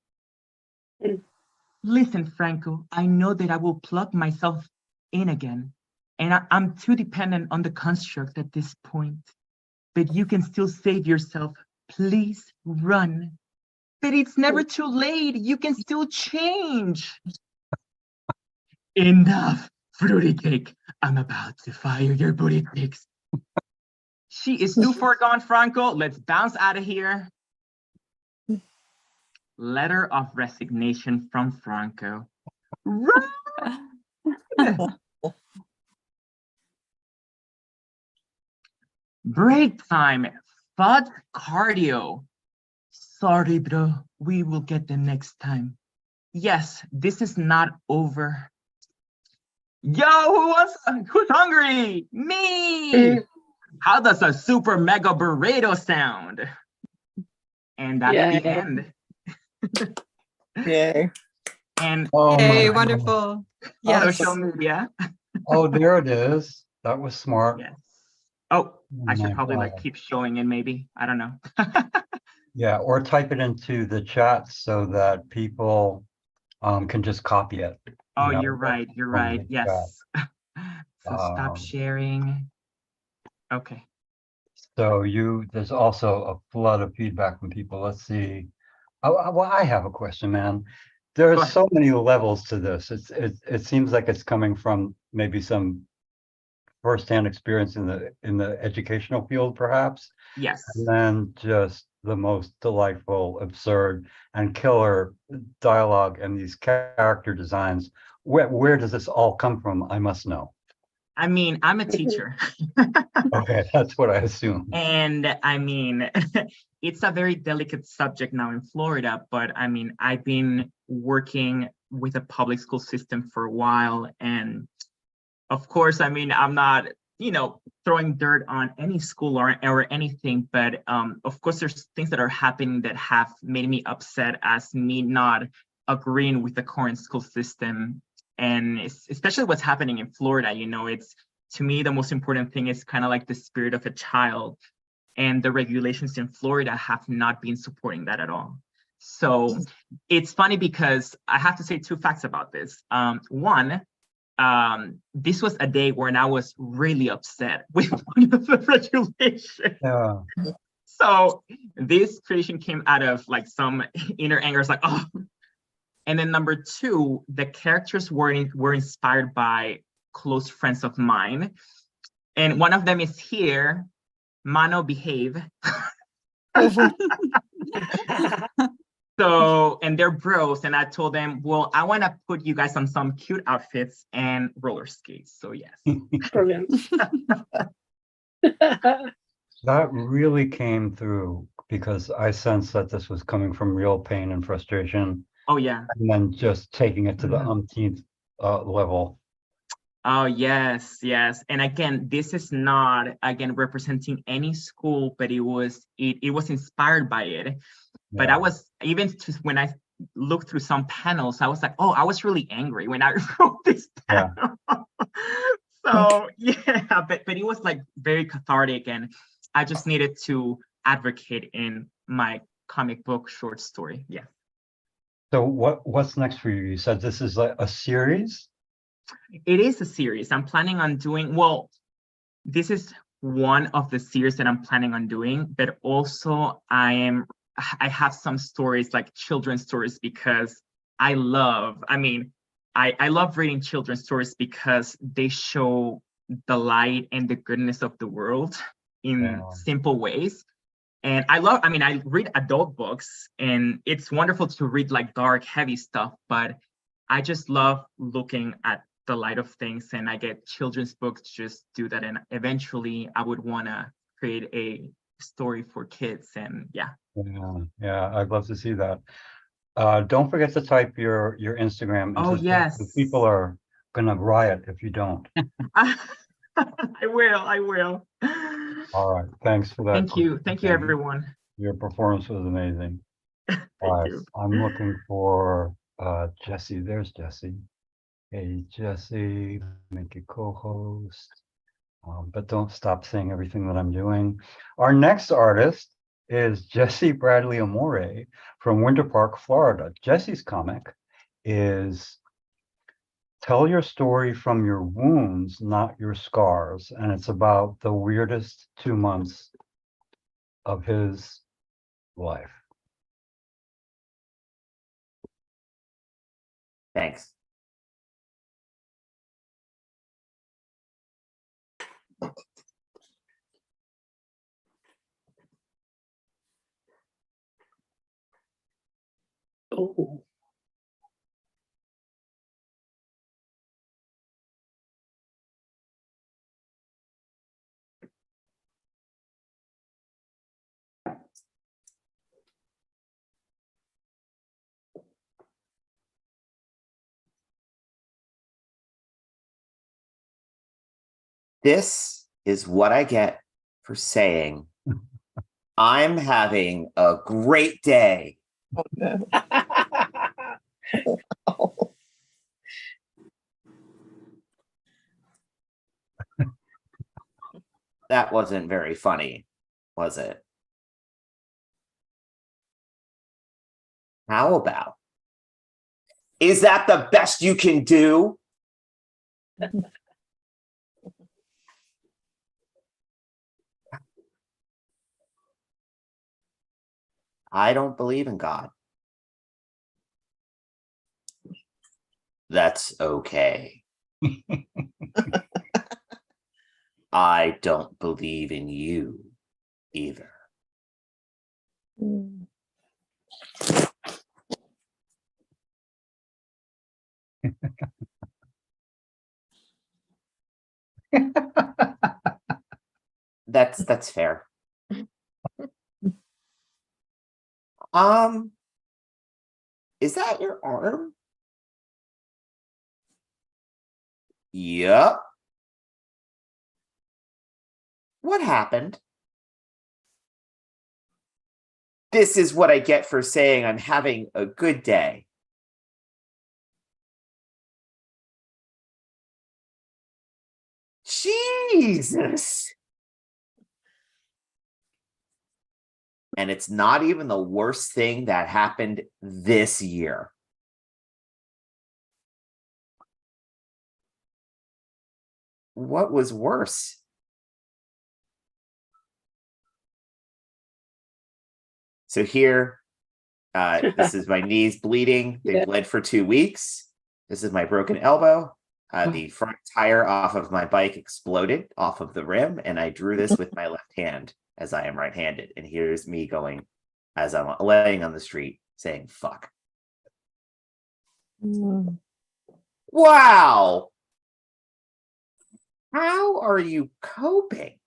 Listen, Franco, I know that I will plug myself in again, and I'm too dependent on the construct at this point. But you can still save yourself. Please run. But it's never too late. You can still change. Enough, fruity cake. I'm about to fire your booty cakes. She is too far gone, Franco. Let's bounce out of here. Letter of resignation from Franco. Run! Break time. Fud cardio. Sorry, bro. We will get them next time. Yes, this is not over. Yo, who's hungry? Me! How does a super mega burrito sound? And that's the end. Yay. And Oh my Yay, God. wonderful. Yes. social media. Oh, there it is. That was smart. Yes. Oh, I should my probably like God. keep showing it maybe. I don't know. Yeah, or type it into the chat so that people can just copy it. Oh, you know, you're right. You're from right. the chat. Yes. So stop sharing. Okay. So there's also a flood of feedback from people. Let's see. Well, I have a question, man. Go There's ahead. so many levels to this. It seems like it's coming from maybe some firsthand experience in the educational field, perhaps, Yes. and then just the most delightful, absurd, and killer dialogue and these character designs. Where does this all come from? I must know. I mean, I'm a teacher. Okay, that's what I assume. And I mean, it's a very delicate subject now in Florida, but I mean, I've been working with a public school system for a while. And of course, I mean, I'm not, throwing dirt on any school or anything, but of course, there's things that are happening that have made me upset as me not agreeing with the current school system. And especially what's happening in Florida, it's, to me, the most important thing is kind of like the spirit of a child. And the regulations in Florida have not been supporting that at all. So it's funny because I have to say two facts about this. One, this was a day when I was really upset with one of the regulations. Yeah. So this creation came out of like some inner anger. It's like, oh. And then number two, the characters were inspired by close friends of mine. And one of them is here. Mano, behave. So, and they're bros. And I told them, well, I want to put you guys on some cute outfits and roller skates. So yes. That really came through because I sensed that this was coming from real pain and frustration, Oh yeah. and then just taking it to the umpteenth level. Oh yes, yes. And again, this is not representing any school, but it was inspired by it. But Yeah. I was when I looked through some panels, I was like, oh, I was really angry when I wrote this Yeah. panel. So yeah, but it was like very cathartic, and I just needed to advocate in my comic book short story. Yeah. So what's next for you? You said this is like a series? It is a series. I'm planning on doing, well, this is one of the series that I'm planning on doing, but also I have some stories, like children's stories, because I love reading children's stories because they show the light and the goodness of the world in simple ways. And I read adult books, and it's wonderful to read like dark, heavy stuff, but I just love looking at the light of things, and I get children's books just do that. And eventually I would want to create a story for kids, and yeah. Yeah, I'd love to see that. Don't forget to type your Instagram. Oh, yes. People are gonna riot if you don't. I will. All right, thanks for that. Thank you, everyone. Your performance was amazing. Alright, you. I'm looking for Jesse. There's Jesse. Hey, Jesse, make you co-host. But don't stop saying everything that I'm doing. Our next artist is Jesse Bradley Amore from Winter Park, Florida. Jesse's comic is Tell Your Story from Your Wounds, Not Your Scars. And it's about the weirdest 2 months of his life. Thanks. Oh. This is what I get for saying I'm having a great day. Oh, no. That wasn't very funny, was it? How about? Is that the best you can do? I don't believe in God. That's okay. I don't believe in you either. Mm. That's fair. Is that your arm? Yup. What happened? This is what I get for saying I'm having a good day. Jesus. And it's not even the worst thing that happened this year. What was worse? So here, this is my knees bleeding. They've bled for 2 weeks. This is my broken elbow. The front tire off of my bike exploded off of the rim, and I drew this with my left hand as I am right-handed. And here's me going, as I'm laying on the street, saying, fuck. Mm. Wow. How are you coping?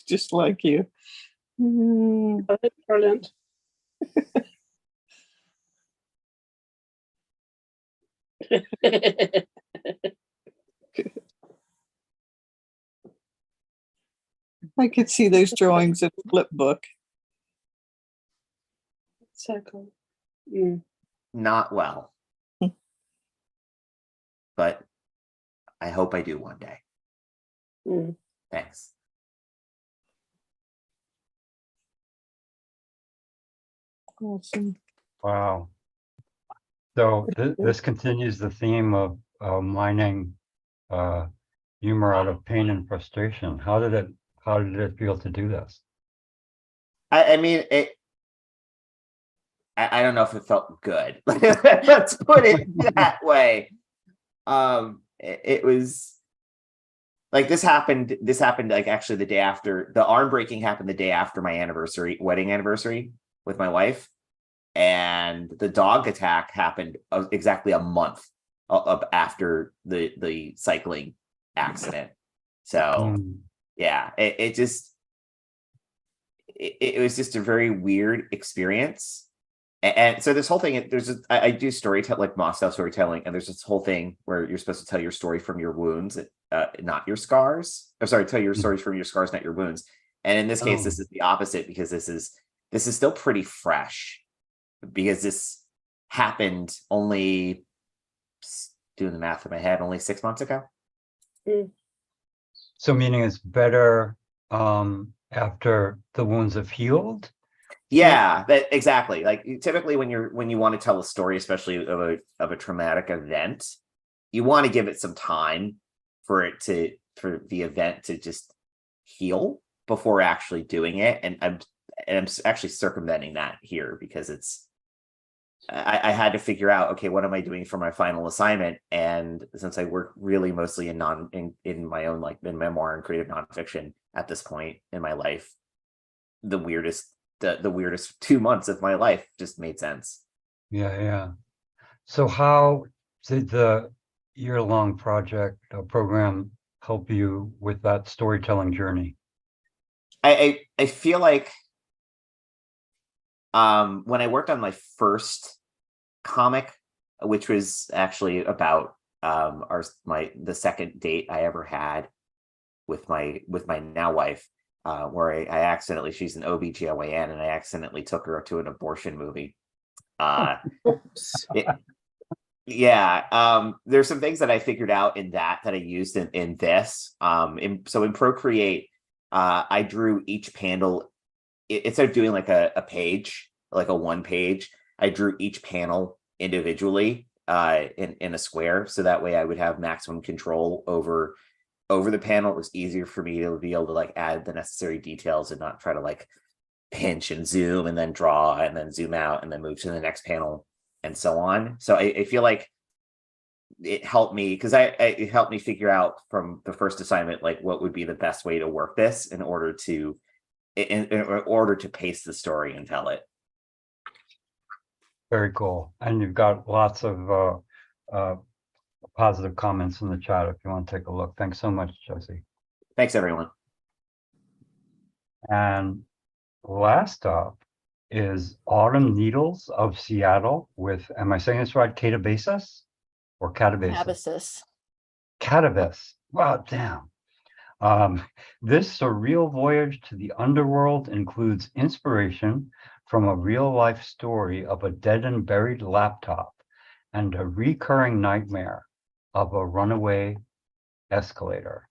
Just like you. Mm. Brilliant. I could see those drawings in a flip book. So cool. Mm. Not well. But I hope I do one day. Mm. Thanks. Awesome. Wow. So this continues the theme of mining humor out of pain and frustration. How did it feel to do this? I mean, I don't know if it felt good. Let's put it that way. It was like this happened like actually the day after the arm breaking happened, the day after my wedding anniversary with my wife, and the dog attack happened exactly a month after the cycling accident. So yeah, it was just a very weird experience. And so this whole thing, I do storytelling, like Moscow storytelling, and there's this whole thing where you're supposed to tell your story from your wounds, not your scars. I'm sorry, tell your stories from your scars, not your wounds. And in this case, this is the opposite, because this is still pretty fresh, because this happened only, doing the math in my head, only 6 months ago. So meaning it's better after the wounds have healed? Yeah, that exactly. Like typically when you want to tell a story, especially of a traumatic event, you want to give it some time for the event to just heal before actually doing it. And I'm actually circumventing that here, because I had to figure out, okay, what am I doing for my final assignment? And since I work really mostly in my own, like, in memoir and creative nonfiction at this point in my life, the weirdest 2 months of my life just made sense. Yeah. So how did the year-long project program help you with that storytelling journey? I feel like when I worked on my first comic, which was actually about the second date I ever had with my now wife, where I accidentally, she's an OBGYN, and I accidentally took her to an abortion movie. There's some things that I figured out in that I used in this. So in Procreate, I drew each panel. Instead of doing like a page, like a one page, I drew each panel individually in a square, so that way I would have maximum control over the panel. It was easier for me to be able to like add the necessary details and not try to like pinch and zoom and then draw and then zoom out and then move to the next panel and so on. So I feel like it helped me, because it helped me figure out from the first assignment, like, what would be the best way to work this in order to pace the story and tell it. Very cool. And you've got lots of positive comments in the chat if you want to take a look. Thanks so much, Josie. Thanks, everyone. And last up is Autumn Needles of Seattle with, am I saying this right, Catabasis or Catabasis? Catavis. Wow, damn. This surreal voyage to the underworld includes inspiration from a real-life story of a dead and buried laptop and a recurring nightmare of a runaway escalator.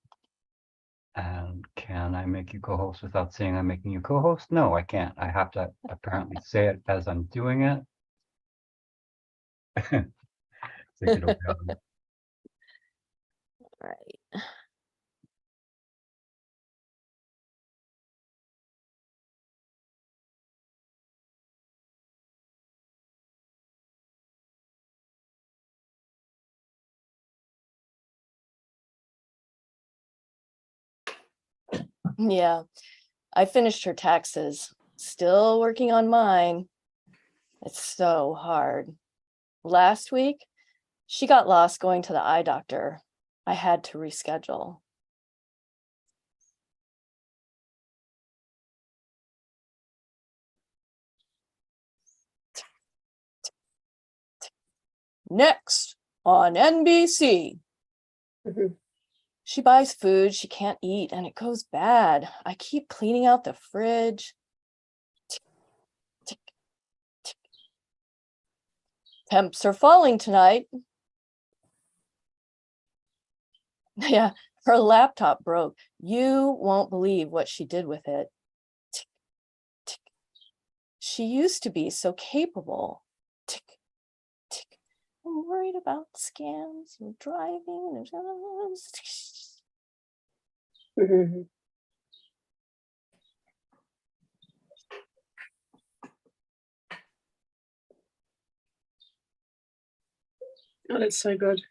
And can I make you co-host without saying I'm making you co-host? No, I can't. I have to apparently say it as I'm doing it. Take it away. Right. Yeah, I finished her taxes. Still working on mine. It's so hard. Last week, she got lost going to the eye doctor. I had to reschedule. Next on NBC. She buys food she can't eat and it goes bad. I keep cleaning out the fridge. Tick, tick, tick. Temps are falling tonight. Yeah, her laptop broke. You won't believe what she did with it. Tick, tick. She used to be so capable. Tick, tick. I'm worried about scams and driving. Oh, that's so good.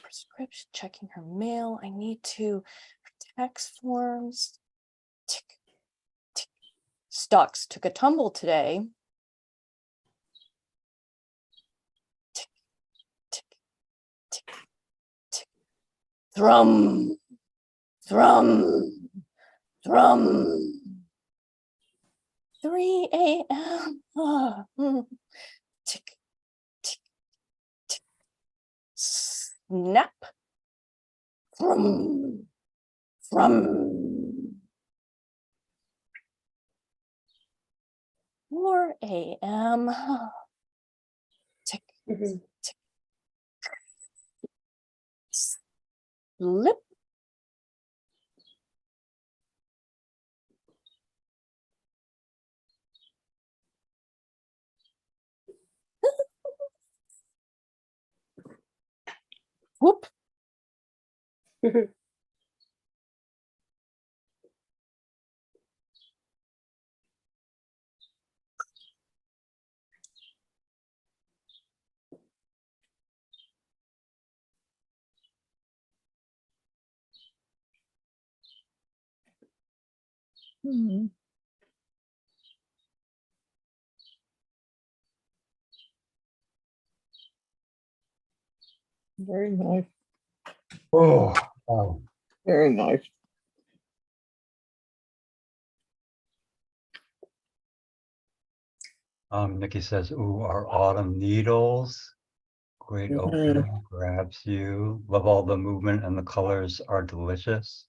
Prescription, checking her mail. I need to, tax forms. Tick, tick. Stocks took a tumble today. Tick, tick, tick, tick. Thrum, Thrum, thrum. 3 a.m. Tick, tick, tick. Snap. From. 4 a.m. Tick, Mhm. tick. Slip. Whoop. Hmm. Very nice. Oh, wow. Very nice. Nikki says, ooh, our autumn needles. Great Mhm. opening, grabs you. Love all the movement and the colors are delicious.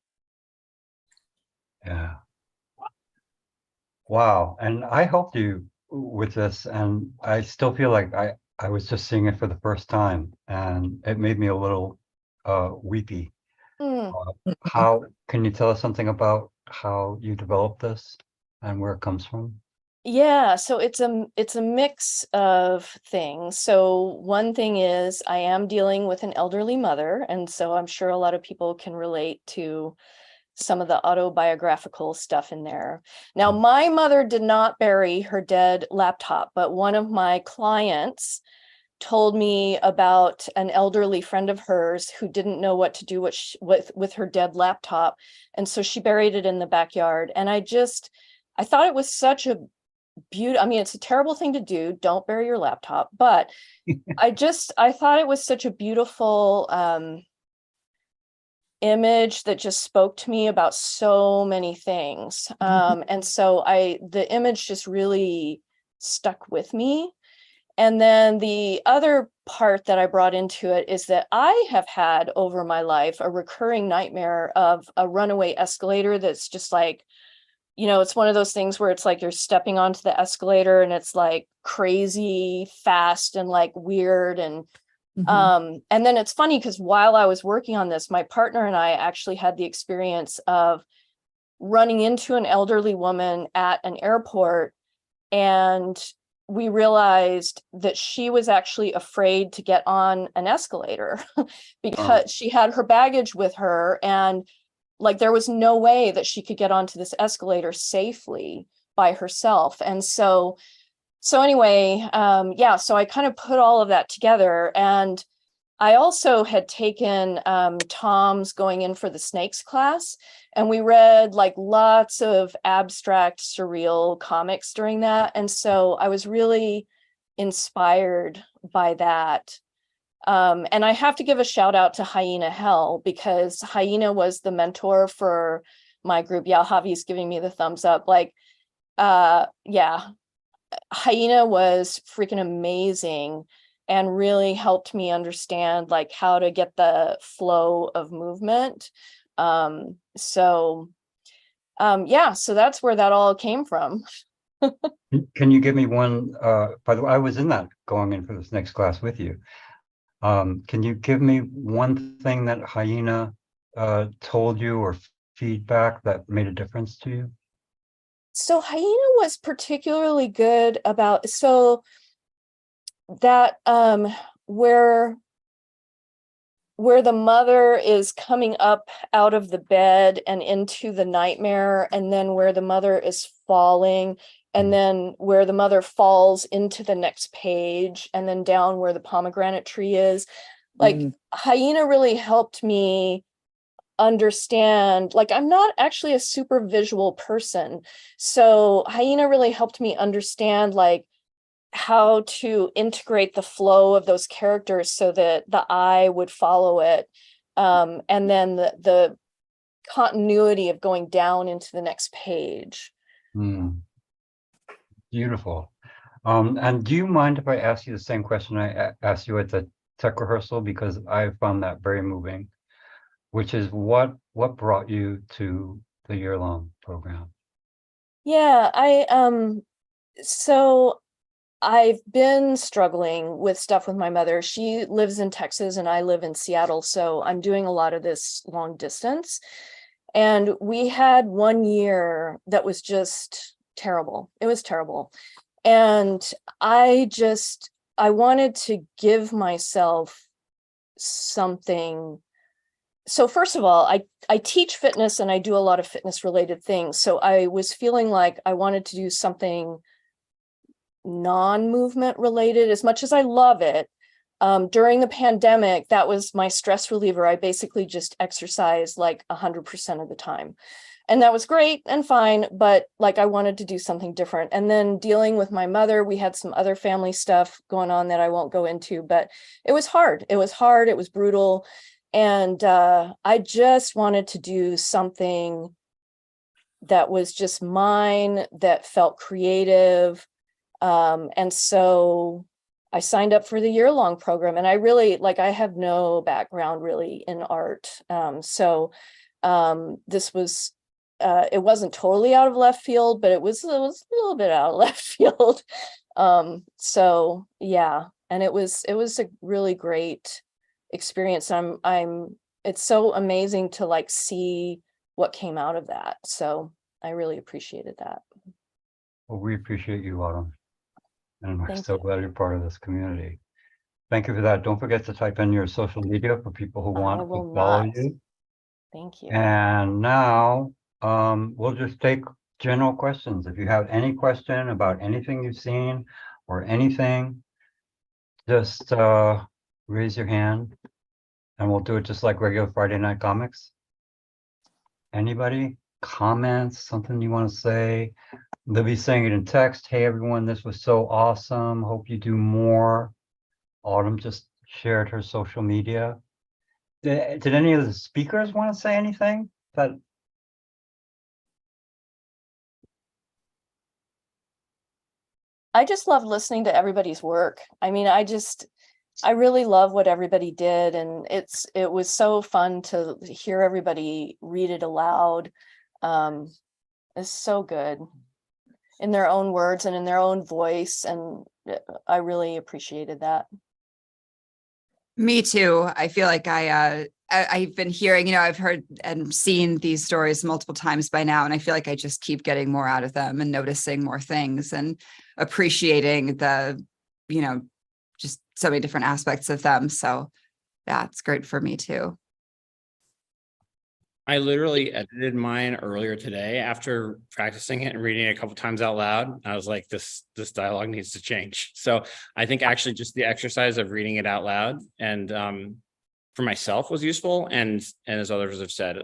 Yeah. Wow. And I helped you with this, and I still feel like I was just seeing it for the first time, and it made me a little weepy. Mm. How can you tell us something about how you developed this and where it comes from? Yeah, so it's a mix of things. So one thing is I am dealing with an elderly mother, and so I'm sure a lot of people can relate to some of the autobiographical stuff in there. Now, my mother did not bury her dead laptop, but one of my clients told me about an elderly friend of hers who didn't know what to do with her dead laptop, and so she buried it in the backyard. And I thought it was such a beautiful, I mean, it's a terrible thing to do, don't bury your laptop, but I thought it was such a beautiful image that just spoke to me about so many things. And so the image just really stuck with me. And then the other part that I brought into it is that I have had over my life a recurring nightmare of a runaway escalator that's just like, it's one of those things where it's like you're stepping onto the escalator and it's like crazy fast and like weird. And then it's funny because while I was working on this, my partner and I actually had the experience of running into an elderly woman at an airport, and we realized that she was actually afraid to get on an escalator because she had her baggage with her, and like there was no way that she could get onto this escalator safely by herself. And so anyway, so I kind of put all of that together. And I also had taken Tom's Going In for the Snakes class, and we read like lots of abstract, surreal comics during that. And so I was really inspired by that. And I have to give a shout out to Hyena Hell, because Hyena was the mentor for my group. Yeah, Javi's giving me the thumbs up. Like, yeah, Hyena was freaking amazing and really helped me understand like how to get the flow of movement. So that's where that all came from. Can you give me one, by the way, I was in that Going In for this next class with you. Can you give me one thing that Hyena told you, or feedback that made a difference to you? So Hyena was particularly good about, so that where the mother is coming up out of the bed and into the nightmare, and then where the mother is falling, and then where the mother falls into the next page, and then down where the pomegranate tree is. Like Hyena really helped me understand, like I'm not actually a super visual person. So Hyena really helped me understand like how to integrate the flow of those characters so that the eye would follow it. And then the continuity of going down into the next page. Beautiful. And do you mind if I ask you the same question I asked you at the tech rehearsal? Because I found that very moving, which is what brought you to the year-long program? Yeah, so I've been struggling with stuff with my mother. She lives in Texas and I live in Seattle, so I'm doing a lot of this long distance. And we had 1 year that was just terrible. It was terrible. And I wanted to give myself something. So first of all, I teach fitness and I do a lot of fitness related things. So I was feeling like I wanted to do something non-movement related, as much as I love it. During the pandemic, that was my stress reliever. I basically just exercised like 100% of the time. And that was great and fine, but like I wanted to do something different. And then dealing with my mother, we had some other family stuff going on that I won't go into, but it was hard. It was hard. It was brutal. And I just wanted to do something that was just mine, that felt creative. And so I signed up for the year-long program, and I really, like, I have no background really in art. This was, it wasn't totally out of left field, but it was a little bit out of left field. So yeah, and it was a really great experience. It's so amazing to like see what came out of that. So I really appreciated that. Well, we appreciate you, Autumn. And we're Thank so you. glad you're part of this community. Thank you for that. Don't forget to type in your social media for people who want to will follow not. you. Thank you. And now we'll just take general questions. If you have any question about anything you've seen or anything, just raise your hand and we'll do it just like regular Friday Night Comics. Anybody? Comments? Something you want to say? They'll be saying it in text. Hey, everyone, this was so awesome. Hope you do more. Autumn just shared her social media. Did any of the speakers want to say anything? I just love listening to everybody's work. I mean, I really love what everybody did. And it was so fun to hear everybody read it aloud. It's so good in their own words and in their own voice. And I really appreciated that. Me too. I feel like I've been hearing, I've heard and seen these stories multiple times by now, and I feel like I just keep getting more out of them and noticing more things and appreciating the, just so many different aspects of them. So yeah, it's great for me too. I literally edited mine earlier today after practicing it and reading it a couple times out loud. I was like, this dialogue needs to change. So I think actually just the exercise of reading it out loud and for myself was useful. And as others have said,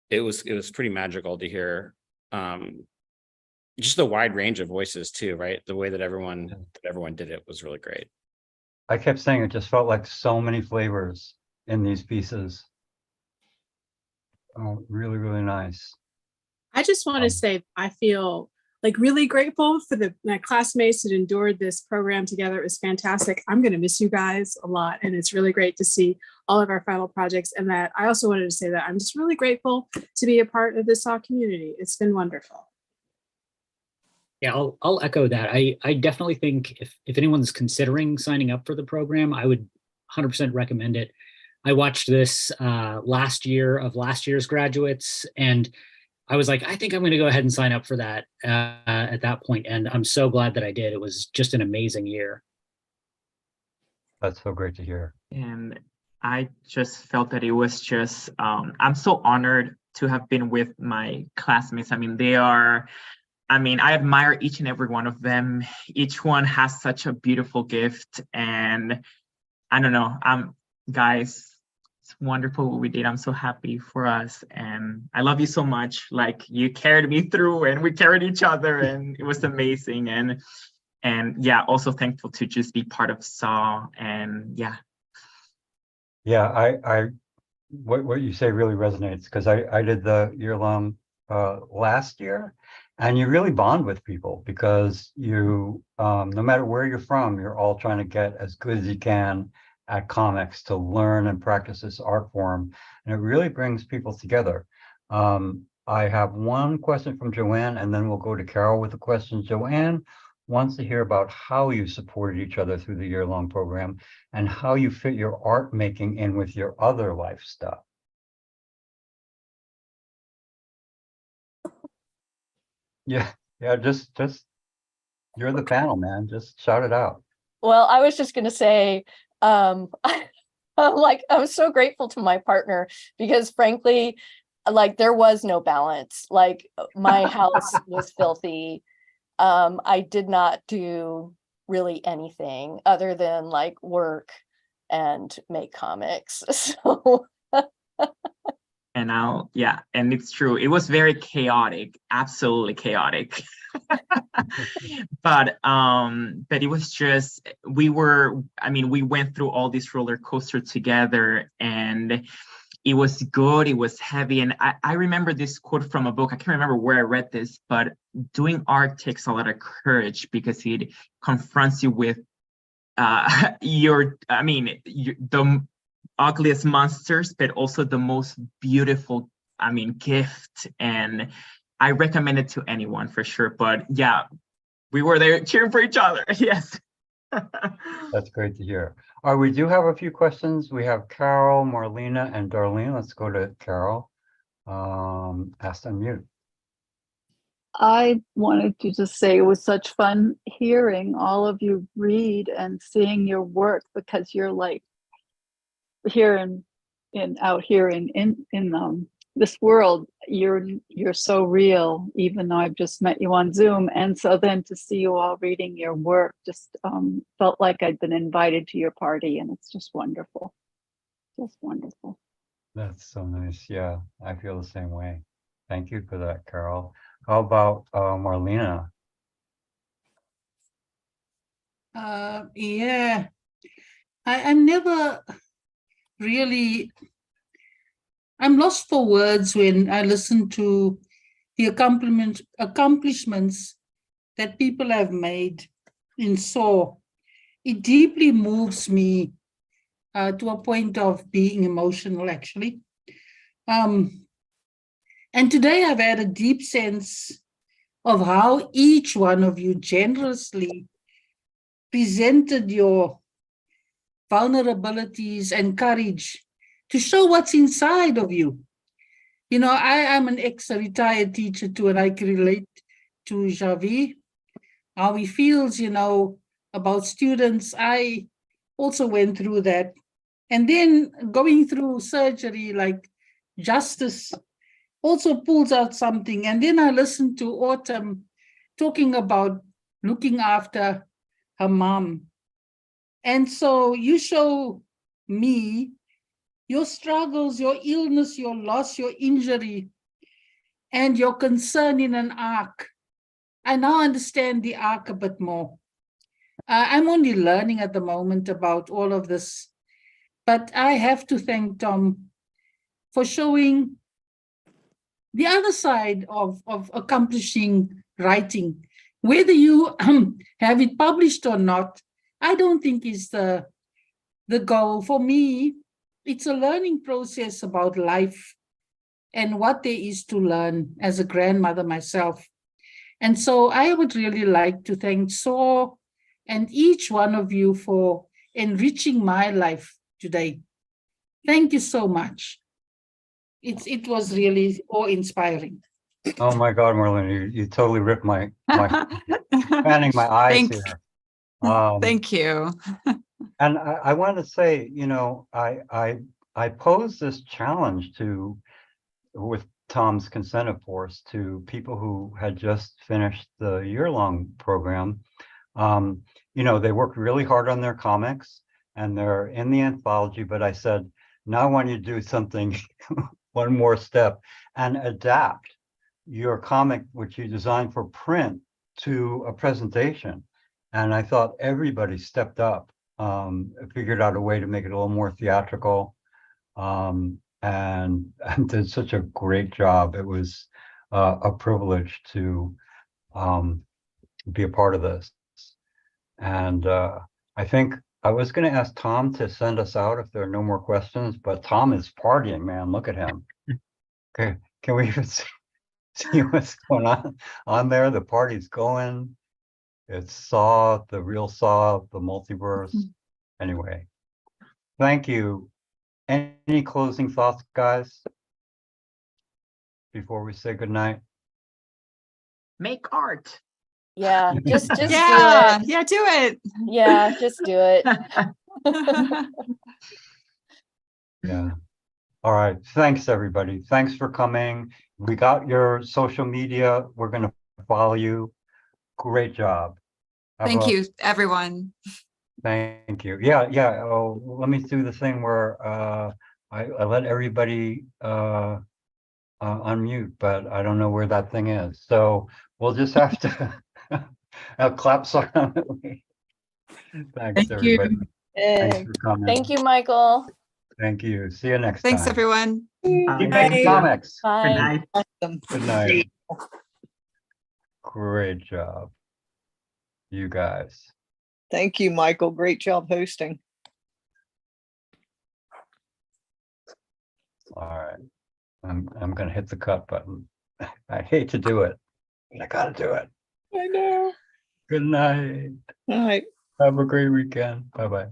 it was pretty magical to hear just the wide range of voices too, right? The way that everyone did it was really great. I kept saying it just felt like so many flavors in these pieces. Oh, really, really nice. I just want to say I feel like really grateful for my classmates that endured this program together. It was fantastic. I'm going to miss you guys a lot. And it's really great to see all of our final projects. And that I also wanted to say that I'm just really grateful to be a part of this community. It's been wonderful. Yeah, I'll echo that. I definitely think if anyone's considering signing up for the program, I would 100% recommend it. I watched this last year of last year's graduates, and I was like, I think I'm going to go ahead and sign up for that at that point. And I'm so glad that I did. It was just an amazing year. That's so great to hear. And I just felt that it was just, I'm so honored to have been with my classmates. I mean, I admire each and every one of them. Each one has such a beautiful gift. And I don't know, guys, it's wonderful what we did. I'm so happy for us. And I love you so much. Like, you carried me through and we carried each other and it was amazing. And yeah, also thankful to just be part of SAW. And yeah. Yeah, I what you say really resonates, because I did the year-long last year, and you really bond with people because you, no matter where you're from, you're all trying to get as good as you can at comics to learn and practice this art form, and it really brings people together. I have one question from Joanne, and then we'll go to Carol with a question. Joanne wants to hear about how you supported each other through the year-long program and how you fit your art making in with your other life stuff. Yeah, just you're the panel, man. Just shout it out. Well, I was just gonna say, I'm so grateful to my partner because frankly, like there was no balance. Like my house was filthy. I did not do really anything other than like work and make comics. So And now, yeah, and it's true. It was very chaotic, absolutely chaotic. But it was just, we went through all this roller coaster together, and it was good, it was heavy. And I remember this quote from a book, I can't remember where I read this, but doing art takes a lot of courage because it confronts you with the ugliest monsters, but also the most beautiful, gift. And I recommend it to anyone for sure. But yeah, we were there cheering for each other. Yes. That's great to hear. All right, we do have a few questions. We have Carol, Marlena, and Darlene. Let's go to Carol. Ask to unmute. I wanted to just say it was such fun hearing all of you read and seeing your work, because you're like here out here in this world, you're so real, even though I've just met you on Zoom. And so then to see you all reading your work just felt like I'd been invited to your party, and it's just wonderful. Just wonderful. That's so nice. Yeah, I feel the same way. Thank you for that, Carol. How about Marlena? Yeah, I'm never really, I'm lost for words when I listen to the accomplishments that people have made in SOAR. It deeply moves me to a point of being emotional, actually. And today I've had a deep sense of how each one of you generously presented your vulnerabilities and courage to show what's inside of you. You know, I am an ex-retired teacher too, and I can relate to Javi, how he feels, you know, about students. I also went through that. And then going through surgery, like Justice also pulls out something. And then I listened to Autumn talking about looking after her mom. And so you show me your struggles, your illness, your loss, your injury, and your concern in an arc. I now understand the arc a bit more. I'm only learning at the moment about all of this, but I have to thank Tom for showing the other side of accomplishing writing. Whether you have it published or not, I don't think is the goal. For me, it's a learning process about life and what there is to learn as a grandmother myself. And so I would really like to thank SOAR and each one of you for enriching my life today. Thank you so much. It was really awe-inspiring. Oh my God, Marlena, you totally ripped my fanning my eyes here. Thank you. And I wanted to say, you know, I posed this challenge with Tom's consent, of course, to people who had just finished the year-long program. You know, they worked really hard on their comics and they're in the anthology, but I said, now I want you to do something, one more step, and adapt your comic, which you designed for print, to a presentation. And I thought everybody stepped up, figured out a way to make it a little more theatrical. and did such a great job. It was a privilege to be a part of this. And I think I was going to ask Tom to send us out if there are no more questions, but Tom is partying, man. Look at him. Okay, can we even see what's going on there? The party's going. It's Saw, the real Saw, the multiverse. Anyway, thank you. Any closing thoughts, guys, before we say goodnight? Make art. Yeah, just do Yeah, it. yeah, do it. Yeah, just do it. Yeah. All right. Thanks, everybody. Thanks for coming. We got your social media. We're going to follow you. Great job. Have Thank a- you, everyone. Thank you. Yeah, yeah. Oh, let me do the thing where I let everybody unmute, but I don't know where that thing is. So we'll just have to clap silently. Thanks, everybody. Thanks for coming. Thank you, Michael. Thank you. See you next Thanks, time. everyone. Keep Bye. making comics. Good Bye. night. Good night. Great job. You guys. Thank you, Michael. Great job hosting. All right. I'm gonna hit the cut button. I hate to do it, but I gotta do it. I know. Good night. All right. Have a great weekend. Bye-bye.